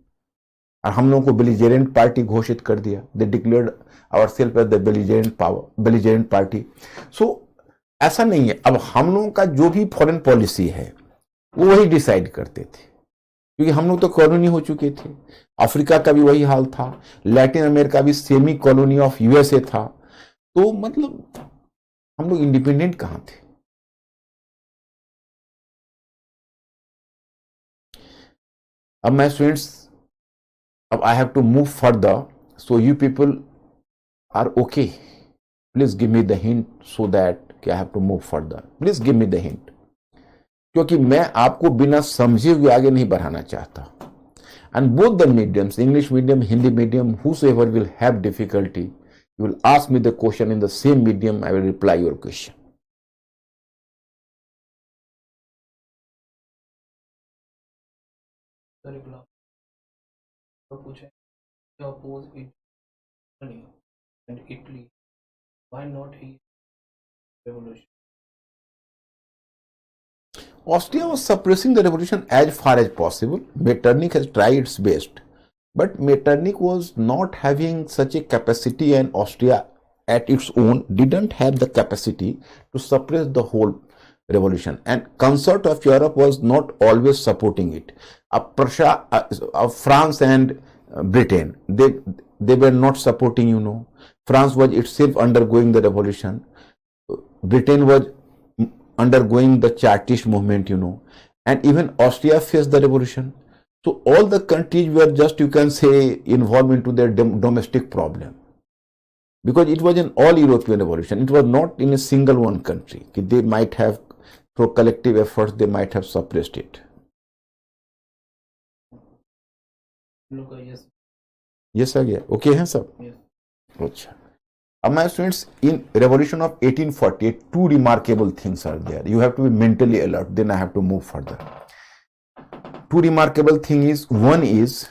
A: और हम लोगों को बेलिजेरेंट पार्टी घोषित कर दिया. They declared ourself as the belligerent party. So ऐसा नहीं है. अब हम लोगों का जो भी फॉरेन पॉलिसी है वो वही डिसाइड करते थे, क्योंकि हम लोग तो कॉलोनी हो चुके थे. अफ्रीका का भी वही हाल था, लैटिन अमेरिका भी सेमी कॉलोनी ऑफ यूएसए था. तो मतलब हम लोग इंडिपेंडेंट कहां थे. अब मैं स्टूडेंट्स, अब I have to move further, so you people are okay. Please give me the hint so that I have to move further. Please give me the hint, क्योंकि मैं आपको बिना समझे हुए आगे नहीं बढ़ाना चाहता. And both the mediums, English medium, Hindi medium, whosoever will have difficulty, you will ask me the question in the same medium, I will reply your question.
B: Oppose Italy and Italy. Why not he revolution?
A: Austria was suppressing the revolution as far as possible. Metternich has tried its best, but Metternich was not having such a capacity, and Austria at its own didn't have the capacity to suppress the whole revolution, and Concert of Europe was not always supporting it. Prussia, France and Britain, they were not supporting, you know. France was itself undergoing the revolution. Britain was undergoing the Chartist movement, you know, and even Austria faced the revolution. So all the countries were just, you can say, involved into their domestic problem, because it was an all European revolution. It was not in a single one country. They might have, through collective efforts, they might have suppressed it.
B: Look, yes.
A: Yes, sir. Yeah. Okay, hai, sir.
B: Yes.
A: Achha. My students, in revolution of 1848, two remarkable things are there. You have to be mentally alert. Then I have to move further. Two remarkable things is, one is,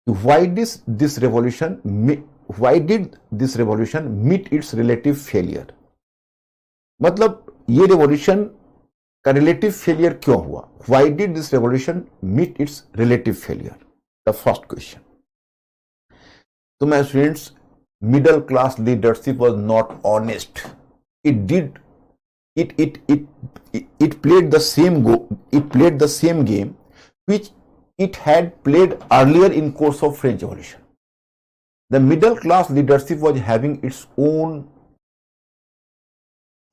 A: why did this revolution meet its relative failure? मतलब ये revolution का relative failure क्यों हुआ? Why did this revolution meet its relative failure? The first question. So my students, middle class leadership was not honest. It played the same game which it had played earlier in course of French Revolution. The middle class leadership was having its own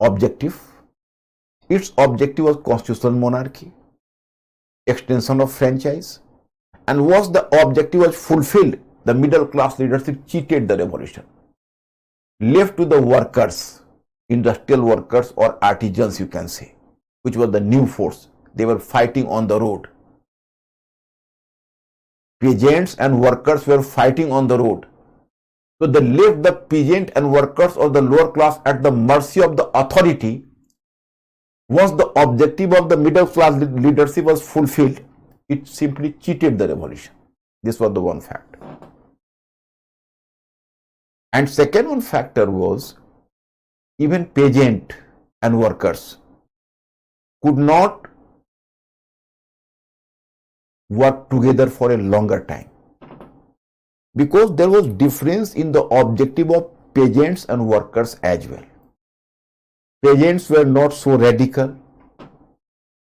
A: objective. Its objective was constitutional monarchy, extension of franchise, and once the objective was fulfilled, the middle class leadership cheated the revolution, left to the workers, industrial workers or artisans, you can say, which was the new force. They were fighting on the road. Peasants and workers were fighting on the road. So they left the peasant and workers or the lower class at the mercy of the authority. Once the objective of the middle class leadership was fulfilled, it simply cheated the revolution. This was the one fact. And second one factor was, even peasant and workers could not work together for a longer time, because there was difference in the objective of peasants and workers as well. Peasants were not so radical.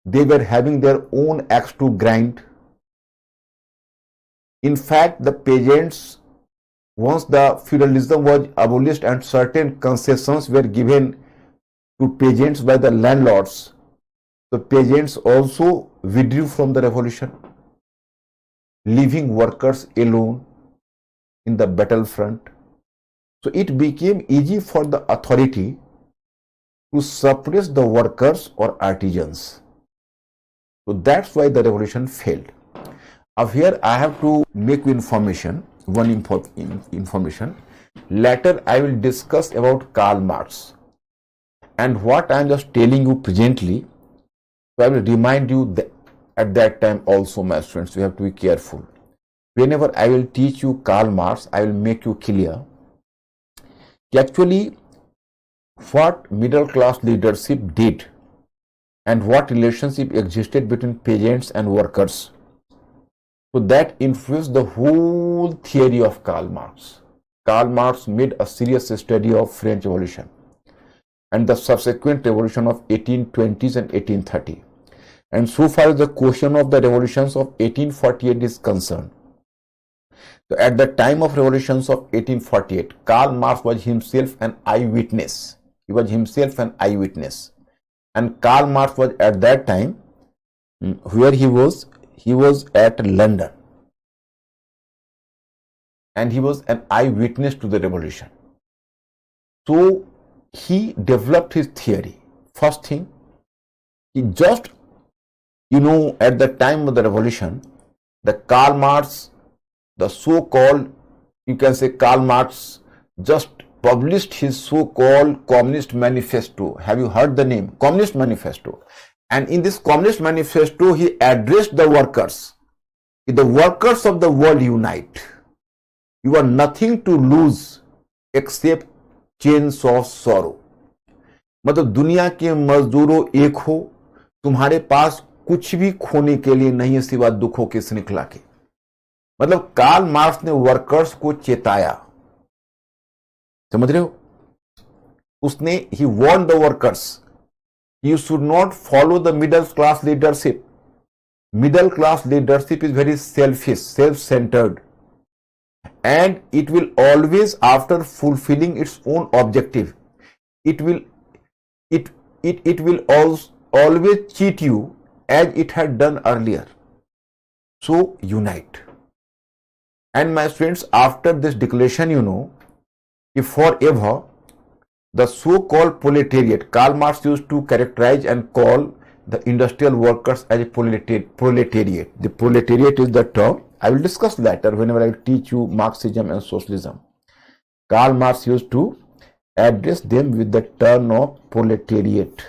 A: They were having their own axe to grind. In fact, the peasants, once the feudalism was abolished and certain concessions were given to peasants by the landlords, the peasants also withdrew from the revolution, leaving workers alone in the battlefront. So it became easy for the authority to suppress the workers or artisans. So that's why the revolution failed. Now here I have to make you information. Later I will discuss about Karl Marx, and what I am just telling you presently, so I will remind you that at that time also, my students, you have to be careful. Whenever I will teach you Karl Marx, I will make you clear actually what middle class leadership did and what relationship existed between peasants and workers. So that influenced the whole theory of Karl Marx. Karl Marx made a serious study of French Revolution and the subsequent revolution of 1820s and 1830. And so far as the question of the revolutions of 1848 is concerned, so at the time of revolutions of 1848, Karl Marx was himself an eyewitness. He was himself an eyewitness. And Karl Marx was at that time, where he was at London. And he was an eyewitness to the revolution. So he developed his theory. First thing, he just, at the time of the revolution, the Karl Marx, the so-called, you can say Karl Marx just published his so-called Communist Manifesto. Have you heard the name? Communist Manifesto. And in this Communist Manifesto, he addressed the workers. The workers of the world unite. You are nothing to lose except chains of sorrow. मतलब दुनिया के मजदूरों एक हो, तुम्हारे पास कुछ भी खोने के लिए नहीं है सिवा दुखों की श्रृंखला के. मतलब कार्ल मार्क्स ने वर्कर्स को चेताया. समझ रहे हो? उसने he warned the workers, you should not follow the middle class leadership. Middle class leadership is very selfish, self-centered, and it will always, after fulfilling its own objective, it will always cheat you as it had done earlier. So unite. And my friends, after this declaration, you know, if forever the so-called proletariat, Karl Marx used to characterize and call the industrial workers as a proletariat. The proletariat is the term. I will discuss later whenever I teach you Marxism and socialism. Karl Marx used to address them with the term of proletariat.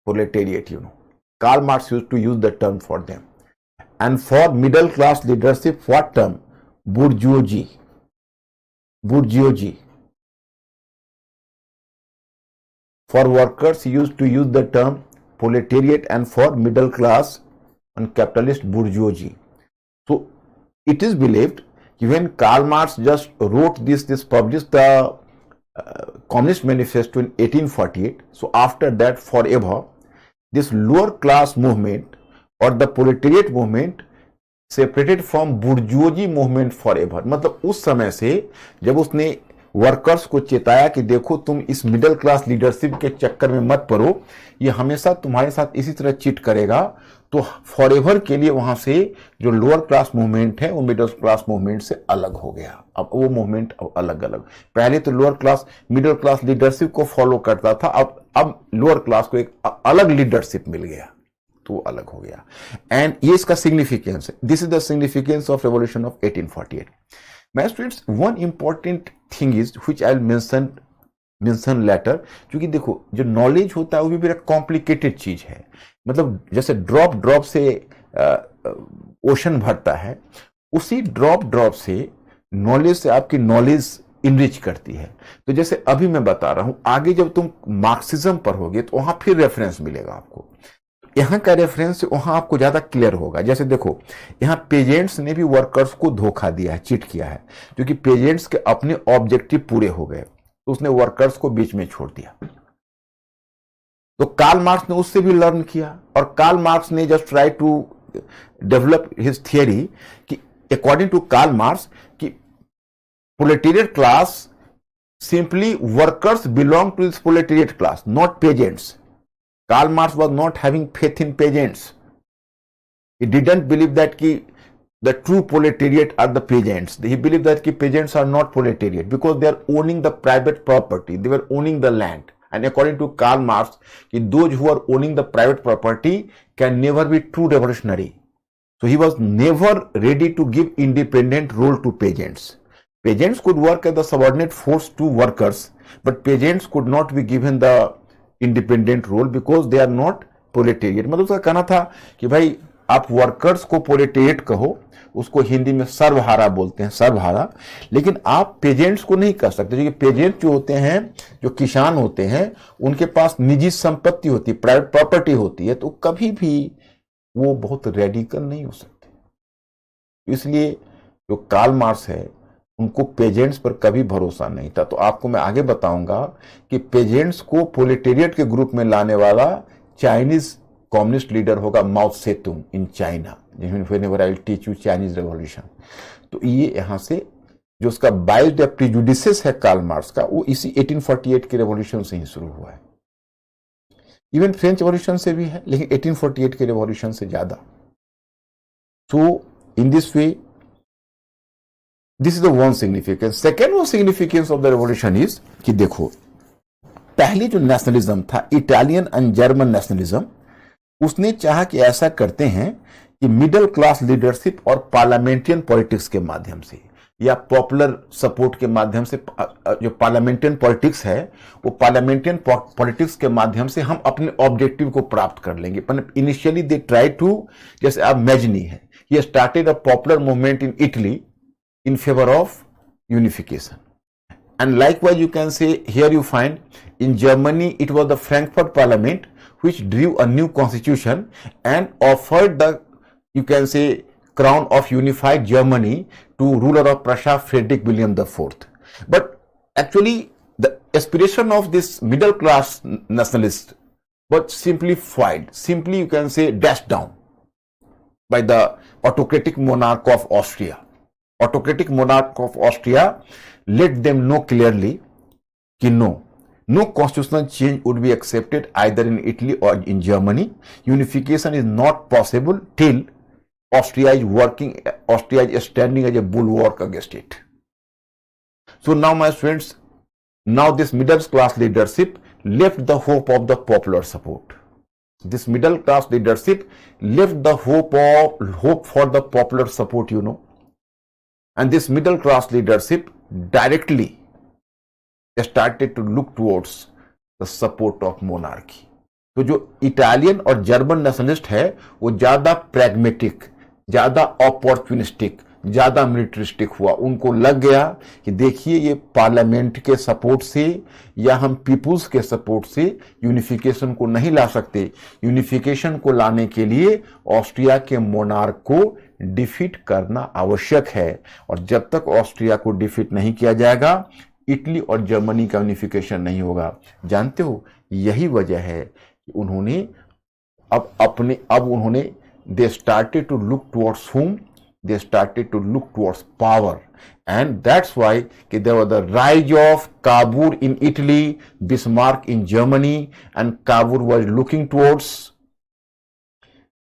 A: Proletariat, you know. Karl Marx used to use the term for them. And for middle class leadership, what term? Bourgeoisie. Bourgeoisie. For workers, he used to use the term proletariat, and for middle class and capitalist, bourgeoisie. So it is believed when Karl Marx just wrote this published the Communist Manifesto in 1848. So after that, forever, this lower class movement or the proletariat movement separated from bourgeoisie movement forever. मतलब उस समय से जब उसने workers को चेताया कि देखो तुम इस मिडिल क्लास लीडरशिप के चक्कर में मत पड़ो, ये हमेशा तुम्हारे साथ इसी तरह चीट करेगा, तो फॉरएवर के लिए वहां से जो लोअर क्लास मूवमेंट है वो मिडिल क्लास मूवमेंट से अलग हो गया. अब वो मूवमेंट अलग अलग, पहले तो lower class middle class leadership को फॉलो करता था, अब लोअर क्लास को एक अलग लीडरशिप मिल गया, तो अलग हो गया. एंड ये इसका सिग्निफिकेंस है. This is the significance of revolution of 1848. My students, one important thing is which I'll mention later, क्योंकि देखो जो नॉलेज होता है वो भी बड़ा कॉम्प्लिकेटेड चीज है. मतलब जैसे ड्रॉप से ओशन भरता है, उसी ड्रॉप से नॉलेज से आपकी नॉलेज इनरिच करती है. तो जैसे अभी मैं बता रहा हूं, आगे जब तुम मार्क्सिज्म पर होगे तो वहां फिर रेफरेंस मिलेगा आपको. यहां का रेफरेंस वहां आपको ज्यादा क्लियर होगा. जैसे देखो यहां पेजेंट्स ने भी वर्कर्स को धोखा दिया है, चीट किया है, क्योंकि पेजेंट्स के अपने ऑब्जेक्टिव पूरे हो गए तो उसने वर्कर्स को बीच में छोड़ दिया. तो कार्ल मार्क्स ने उससे भी लर्न किया, और कार्ल मार्क्स ने just try to develop his theory कि अकॉर्डिंग टू कार्ल मार्क्स कि proletariat class simply workers belong to this proletariat class, not peasants. Karl Marx was not having faith in peasants. He didn't believe that the true proletariat are the peasants. He believed that peasants are not proletariat because they are owning the private property. They were owning the land. And according to Karl Marx, those who are owning the private property can never be true revolutionary. So he was never ready to give independent role to peasants. Peasants could work as the subordinate force to workers, but peasants could not be given the independent role because they are not proletariat. मतलब उसका कहना था कि भाई आप workers को proletariat कहो, उसको हिंदी में सर्वहारा बोलते हैं, सर्वहारा, लेकिन आप पेजेंट्स को नहीं कह सकते, क्योंकि पेजेंट जो होते हैं, जो किसान होते हैं, उनके पास निजी संपत्ति होती है, प्राइवेट प्रॉपर्टी होती है, तो कभी भी वो बहुत रेडिकल नहीं हो सकते. इसलिए जो कार्ल मार्क्स है उनको पेजेंट्स पर कभी भरोसा नहीं था. तो आपको मैं आगे बताऊंगा कि पेजेंट्स को प्रोलेटेरिएट के ग्रुप में लाने वाला चाइनीज कम्युनिस्ट लीडर होगा Mao Tsetung in China. Whenever I will teach you Chinese revolution. तो ये यहां से जो उसका बाइज्ड या प्रिजुडिसेस है कार्ल मार्क्स का, वो इसी 1848 के रेवोल्यूशन से ही शुरू हुआ है. इवन फ्रेंच रेवोल्यूशन से भी है, लेकिन 1848 के रेवोल्यूशन से ज्यादा. So in this way this is the one significance. Second one significance of the revolution is कि देखो पहले जो नेशनलिज्म था, इटालियन एंड जर्मन नेशनलिज्म, उसने चाहा कि ऐसा करते हैं कि मिडिल क्लास लीडरशिप और पार्लियामेंटेरियन पॉलिटिक्स के माध्यम से या पॉपुलर सपोर्ट के माध्यम से, जो पार्लियामेंटेरियन पॉलिटिक्स है वो पार्लियामेंटेरियन पॉलिटिक्स के माध्यम से हम अपने ऑब्जेक्टिव को प्राप्त कर लेंगे. इनिशियली दे ट्राई टू, जैसे अब मैजनी है, he started a popular movement in Italy in favor of unification. And likewise you can say, here you find in Germany it was the Frankfurt Parliament which drew a new constitution and offered the, you can say, crown of unified Germany to ruler of Prussia Frederick William IV. But actually the aspiration of this middle class nationalist was simply foiled, simply you can say dashed down by the autocratic monarch of Austria. Autocratic monarch of Austria let them know clearly कि no, No constitutional change would be accepted either in Italy or in Germany. Unification is not possible till Austria is standing as a bulwark against it. So now, my friends, now this middle class leadership left the hope of the popular support. This middle class leadership left the hope for the popular support, and this middle class leadership directly started to look towards the support of monarchy. तो जो Italian और German nationalist है वो ज्यादा pragmatic, ज्यादा opportunistic, ज्यादा मिलिटरिस्टिक हुआ. उनको लग गया कि देखिए ये पार्लियामेंट के सपोर्ट से या हम पीपुल्स के सपोर्ट से यूनिफिकेशन को नहीं ला सकते. यूनिफिकेशन को लाने के लिए ऑस्ट्रिया के मोनार्क को डिफीट करना आवश्यक है, और जब तक ऑस्ट्रिया को डिफीट नहीं किया जाएगा इटली और जर्मनी का यूनिफिकेशन नहीं होगा. जानते हो यही वजह है कि उन्होंने they started to look towards whom? They started to look towards power, and that's why there was the rise of Cavour in Italy, Bismarck in Germany, and Cavour was looking towards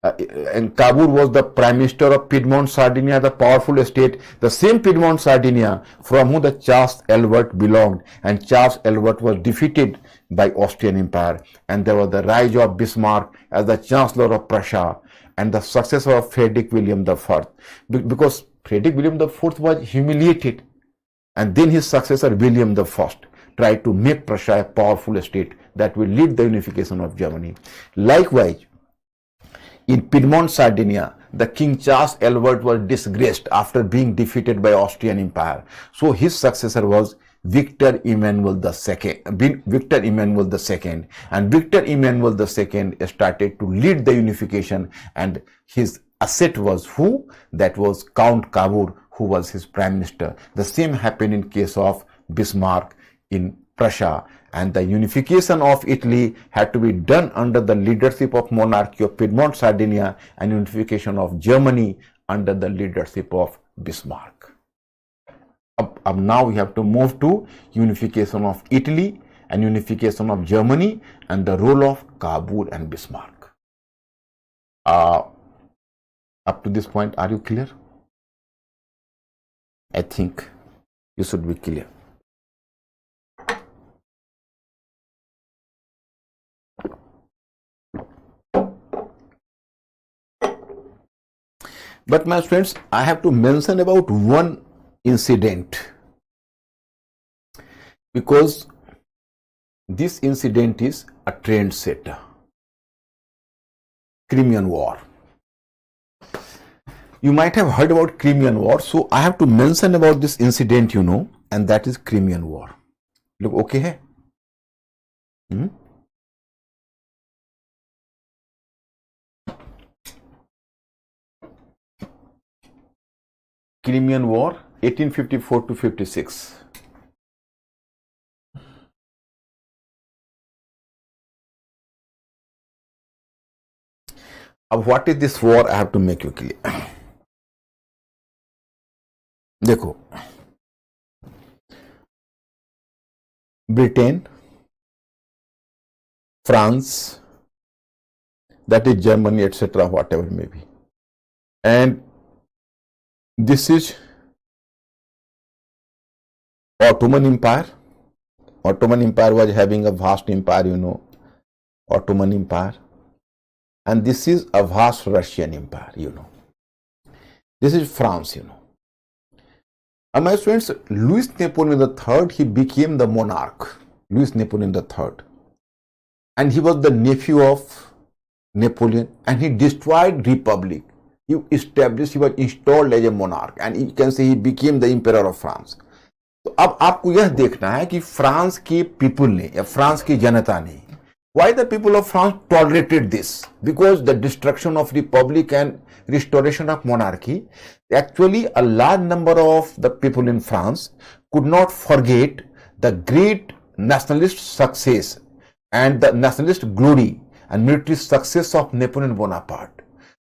A: and Cavour was the prime minister of Piedmont, Sardinia, the powerful state, the same Piedmont, Sardinia, from whom the Charles Elbert belonged, and Charles Elbert was defeated by Austrian Empire, and there was the rise of Bismarck as the Chancellor of Prussia, and the successor of Frederick William IV, because Frederick William IV was humiliated, and then his successor William I tried to make Prussia a powerful state that will lead the unification of Germany. Likewise, in Piedmont, Sardinia, the King Charles Elbert was disgraced after being defeated by Austrian Empire. So his successor was Victor Emmanuel II, and Victor Emmanuel II started to lead the unification, and his asset was who? That was Count Cavour, who was his prime minister. The same happened in case of Bismarck in Prussia, and the unification of Italy had to be done under the leadership of monarchy of Piedmont, Sardinia, and unification of Germany under the leadership of Bismarck. Up now we have to move to unification of Italy and unification of Germany and the role of Cavour and Bismarck. Up to this point, are you clear? I think you should be clear. But my friends, I have to mention about one incident, because this incident is a trend setter. Crimean War. You might have heard about Crimean War, so I have to mention about this incident, and that is Crimean War. Look, okay hai? Crimean War 1854 to 56. What is this war? I have to make you clear. देखो, Britain, France, that is Germany, etc., whatever may be, and this is Ottoman Empire. Ottoman Empire was having a vast empire, Ottoman Empire. And this is a vast Russian Empire, This is France, And my friends, Louis Napoleon III, he became the monarch. Louis Napoleon III. And he was the nephew of Napoleon, and he destroyed Republic. He was installed as a monarch, and you can say he became the emperor of France. तो अब आपको यह देखना है कि France के people ने या फ्रांस की जनता ने, why the people of France tolerated this? Because the destruction of republic and restoration of monarchy, actually a large number of the people in France could not forget the great nationalist success and the nationalist glory and military success of Napoleon Bonaparte.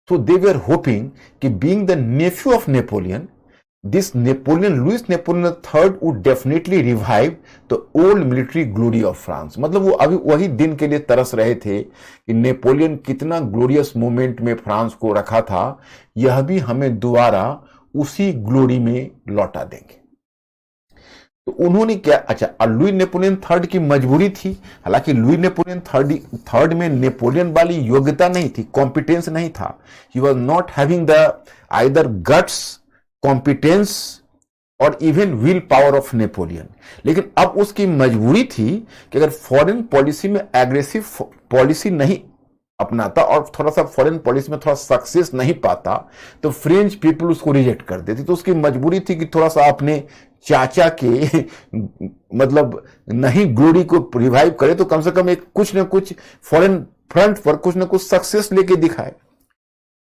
A: So they were hoping that being the nephew of Napoleon, this Louis Napoleon III would definitely revive the old military glory of France. मतलब वो अभी वही दिन के लिए तरस रहे थे कि नेपोलियन कितना ग्लोरियस मोमेंट में फ्रांस को रखा था, यह भी हमें दोबारा उसी ग्लोरी में लौटा देंगे। तो उन्होंने क्या, अच्छा, और लुई नेपोलियन थर्ड की मजबूरी थी। हालांकि लुई नेपोलियन थर्ड में नेपोलियन वाली योग्यता नहीं थी, कॉम्पिटेंस नहीं था। He was not having the either guts, competence और even will power of Napoleon. लेकिन अब उसकी मजबूरी थी कि अगर फॉरेन पॉलिसी में एग्रेसिव पॉलिसी नहीं अपनाता और थोड़ा सा फॉरेन पॉलिसी में थोड़ा सक्सेस नहीं पाता तो फ्रेंच पीपल उसको रिजेक्ट कर देती। तो उसकी मजबूरी थी कि थोड़ा सा अपने चाचा के मतलब नहीं ग्लोरी को रिवाइव करे तो कम से कम एक कुछ न कुछ फॉरेन फ्रंट पर कुछ न कुछ सक्सेस लेके दिखाए।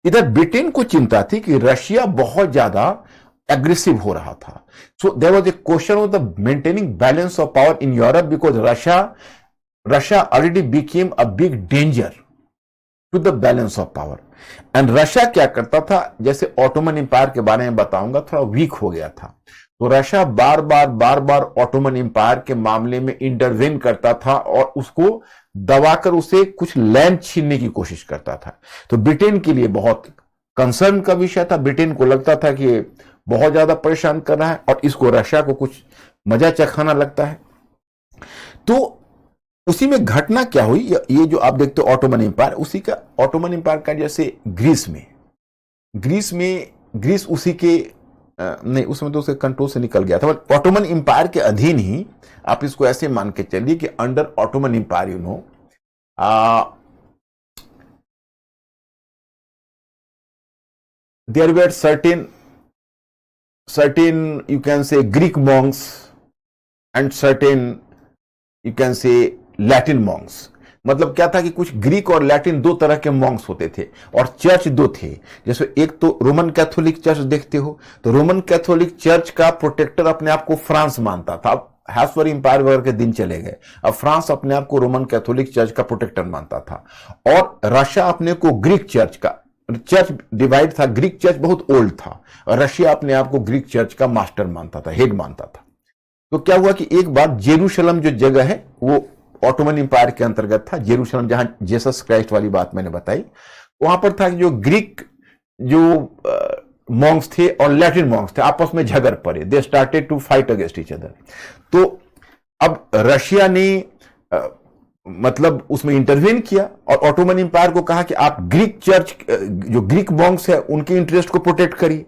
A: इधर ब्रिटेन को चिंता थी कि रशिया बहुत ज्यादा एग्रेसिव हो रहा था। So there was a question of the maintaining balance of power in Europe because Russia already became a big danger to the balance of power. And Russia क्या करता था, जैसे ऑटोमन एम्पायर के बारे में बताऊंगा, थोड़ा वीक हो गया था। तो रशिया बार बार ऑटोमन एम्पायर के मामले में इंटरवेन करता था और उसको दबाकर उसे कुछ लैंड छीनने की कोशिश करता था। तो ब्रिटेन के लिए बहुत कंसर्न का विषय था। ब्रिटेन को लगता था कि बहुत ज्यादा परेशान कर रहा है और इसको रशिया को कुछ मजा चखाना लगता है। तो उसी में घटना क्या हुई, ये जो आप देखते हो ऑटोमन एम्पायर, उसी का ऑटोमन एम्पायर का जैसे ग्रीस उसी के नहीं, उसमें तो उसके कंट्रोल से निकल गया था, बट ऑटोमन एम्पायर के अधीन ही आप इसको ऐसे मान के चलिए कि under Ottoman empire you know there were certain you can say Greek monks and certain you can say Latin monks। मतलब क्या था कि कुछ ग्रीक और लैटिन दो तरह के मॉन्क्स होते थे और चर्च दो थे। जैसे एक तो रोमन कैथोलिक चर्च देखते हो, तो रोमन कैथोलिक चर्च का प्रोटेक्टर अपने आप को फ्रांस मानता था। अब हैब्सबर्ग एम्पायर वगैरह के दिन चले गए, अब फ्रांस अपने आप को रोमन कैथोलिक चर्च का प्रोटेक्टर मानता था। और रशिया अपने को ग्रीक चर्च डिवाइड था, ग्रीक चर्च बहुत ओल्ड था और रशिया अपने आप को ग्रीक चर्च का मास्टर मानता था, हेड मानता था। तो क्या हुआ कि एक बार जेरूशलम जो जगह है वो ऑटोमन एम्पायर के अंतर्गत था, जेरूशलम जहां जीसस क्राइस्ट वाली बात मैंने बताई, वहां पर था कि जो ग्रीक जो मॉन्क्स थे और लैटिन मॉन्क्स थे आपस में झगड़ पड़े, they started to fight against each other. तो अब रशिया ने मतलब उसमें इंटरवेन किया और ऑटोमन एम्पायर को कहा कि आप ग्रीक चर्च जो ग्रीक मॉन्क्स है उनके इंटरेस्ट को प्रोटेक्ट करिए।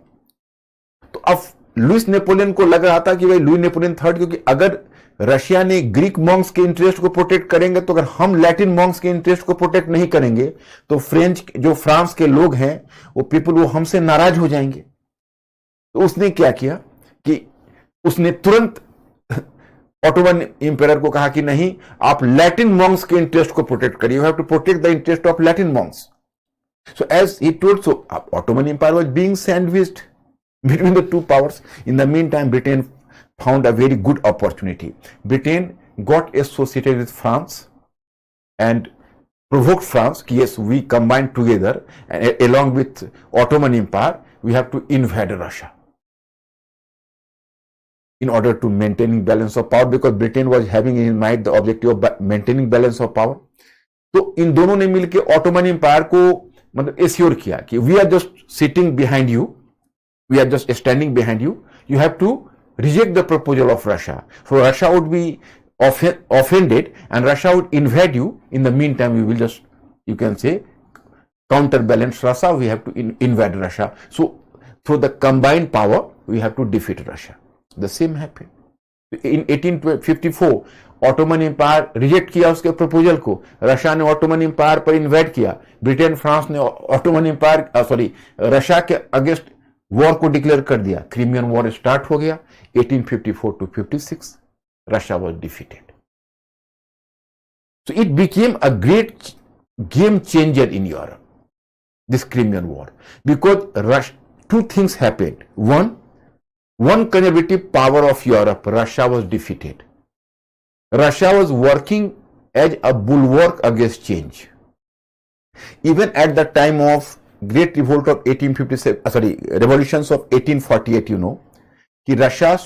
A: तो अब लुइस नेपोलियन को लग रहा था कि भाई लुई नेपोलियन थर्ड, क्योंकि अगर रशिया ने ग्रीक मॉन्क्स के इंटरेस्ट को प्रोटेक्ट करेंगे तो अगर हम लैटिन मॉन्क्स के इंटरेस्ट को प्रोटेक्ट नहीं करेंगे तो फ्रांस के लोग हैं वो हमसे नाराज हो जाएंगे। तो उसने क्या किया कि उसने तुरंत ऑटोमन एम्पायर को कहा कि नहीं, आप लैटिन मॉन्क्स के इंटरेस्ट को प्रोटेक्ट करिए, you have to protect the interest of Latin monks. So as he told, so Ottoman Empire was being sandwiched between the two powers. In the meantime, Britain found a very good opportunity. Britain got associated with France and provoked France. Yes, we combined together and along with Ottoman Empire, we have to invade Russia in order to maintaining balance of power, because Britain was having in mind the objective of maintaining balance of power. तो इन दोनों ने मिलकर Ottoman empire को मतलब assure किया कि we are just sitting behind you, we are just standing behind you, you have to reject the proposal of Russia. So Russia would be offended and Russia would invade you. In the meantime, we will just, you can say, counterbalance Russia. We have to invade Russia. So through the combined power, we have to defeat Russia. The same happened. In 1854, Ottoman empire reject किया उसके proposal को, Russia ने Ottoman empire पर invade किया, Britain France ने Ottoman empire Russia के against war को declare कर दिया, क्रीमियन वॉर स्टार्ट हो गया। 1854 to 56 Russia was defeated. So it became a great game changer in Europe, this Crimean War, because two things happened. One conservative power of Europe, Russia, was defeated. Russia was working as a bulwark against change. Even at the time of Great Revolt of 1857, revolutions of 1848, कि Russia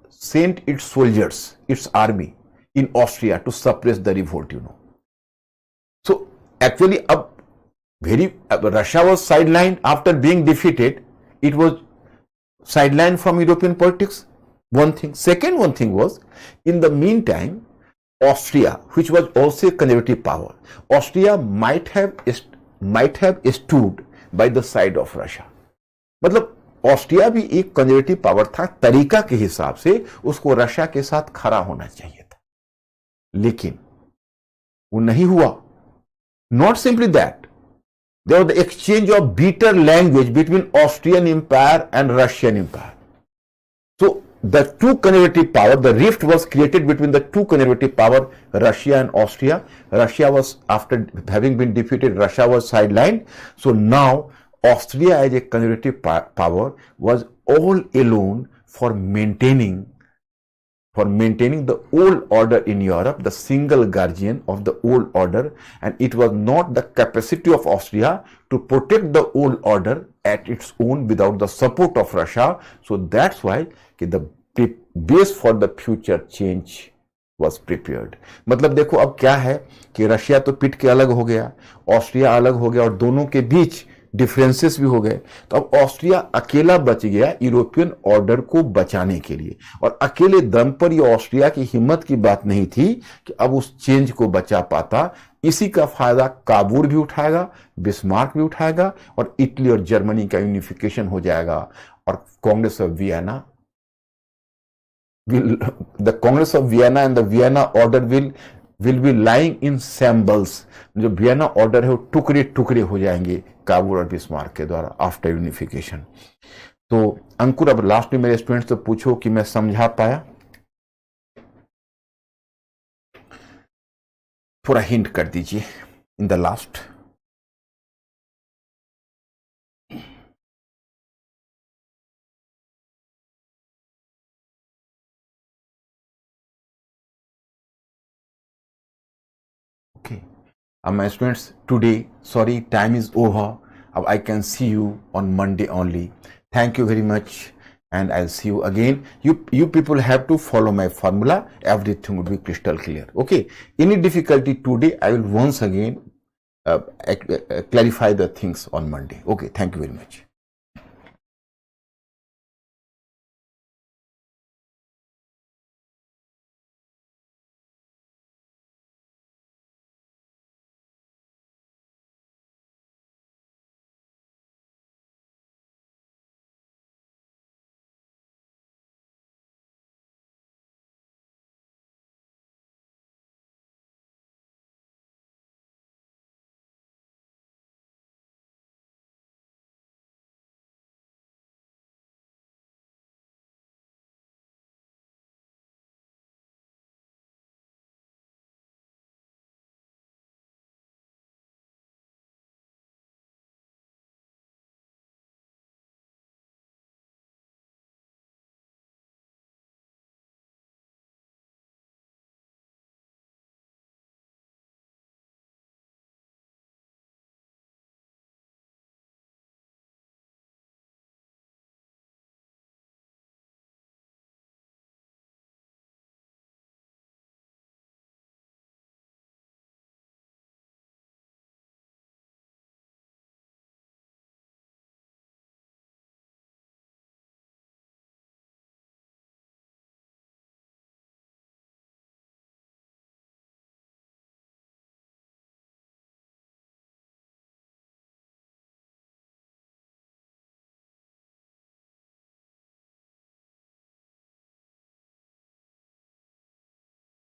A: sent its soldiers, its army in Austria to suppress the revolt, you know. So actually Russia was sidelined after being defeated. It was sidelined from European politics. One thing. Second one thing was, in the meantime, Austria, which was also a conservative power, Austria might have stood by the side of Russia. मतलब Austria भी एक conservative power था, तरीका के हिसाब से उसको Russia के साथ खड़ा होना चाहिए था, लेकिन वो नहीं हुआ. Not simply that, there was the exchange of bitter language between Austrian empire and Russian empire. So the two conservative power, the rift was created between the two conservative power, Russia and Austria. Russia was, after having been defeated, Russia was sidelined. So now Austria as a conservative power was all alone for maintaining the old order in Europe, the single guardian of the old order, and it was not the capacity of Austria to protect the old order at its own without the support of Russia. So that's why the base for the future change was prepared. मतलब देखो अब क्या है कि Russia तो पिट के अलग हो गया, ऑस्ट्रिया अलग हो गया और दोनों के बीच डिफरेंसेस भी हो गए. तो अब ऑस्ट्रिया अकेला बच गया यूरोपियन ऑर्डर को बचाने के लिए, और अकेले दम पर ये ऑस्ट्रिया की हिम्मत की बात नहीं थी कि अब उस चेंज को बचा पाता. इसी का फायदा काबुल भी उठाएगा, बिस्मार्क भी उठाएगा, और इटली और जर्मनी का यूनिफिकेशन हो जाएगा. और Congress of Vienna the Congress of Vienna and the Vienna order will be lying in shambles. जो वियना ऑर्डर है वो टुकड़े टुकड़े हो जाएंगे काबुल और बिस्मार्क के द्वारा आफ्टर यूनिफिकेशन. तो अंकुर, अब लास्ट में मेरे स्टूडेंट्स से पूछो कि मैं समझा पाया. थोड़ा हिंट कर दीजिए in the last. Okay. My students, today, sorry, time is over. I can see you on Monday only. Thank you very much, and I'll see you again. You people have to follow my formula. Everything will be crystal clear. Okay. Any difficulty today, I will once again clarify the things on Monday. Okay. Thank you very much.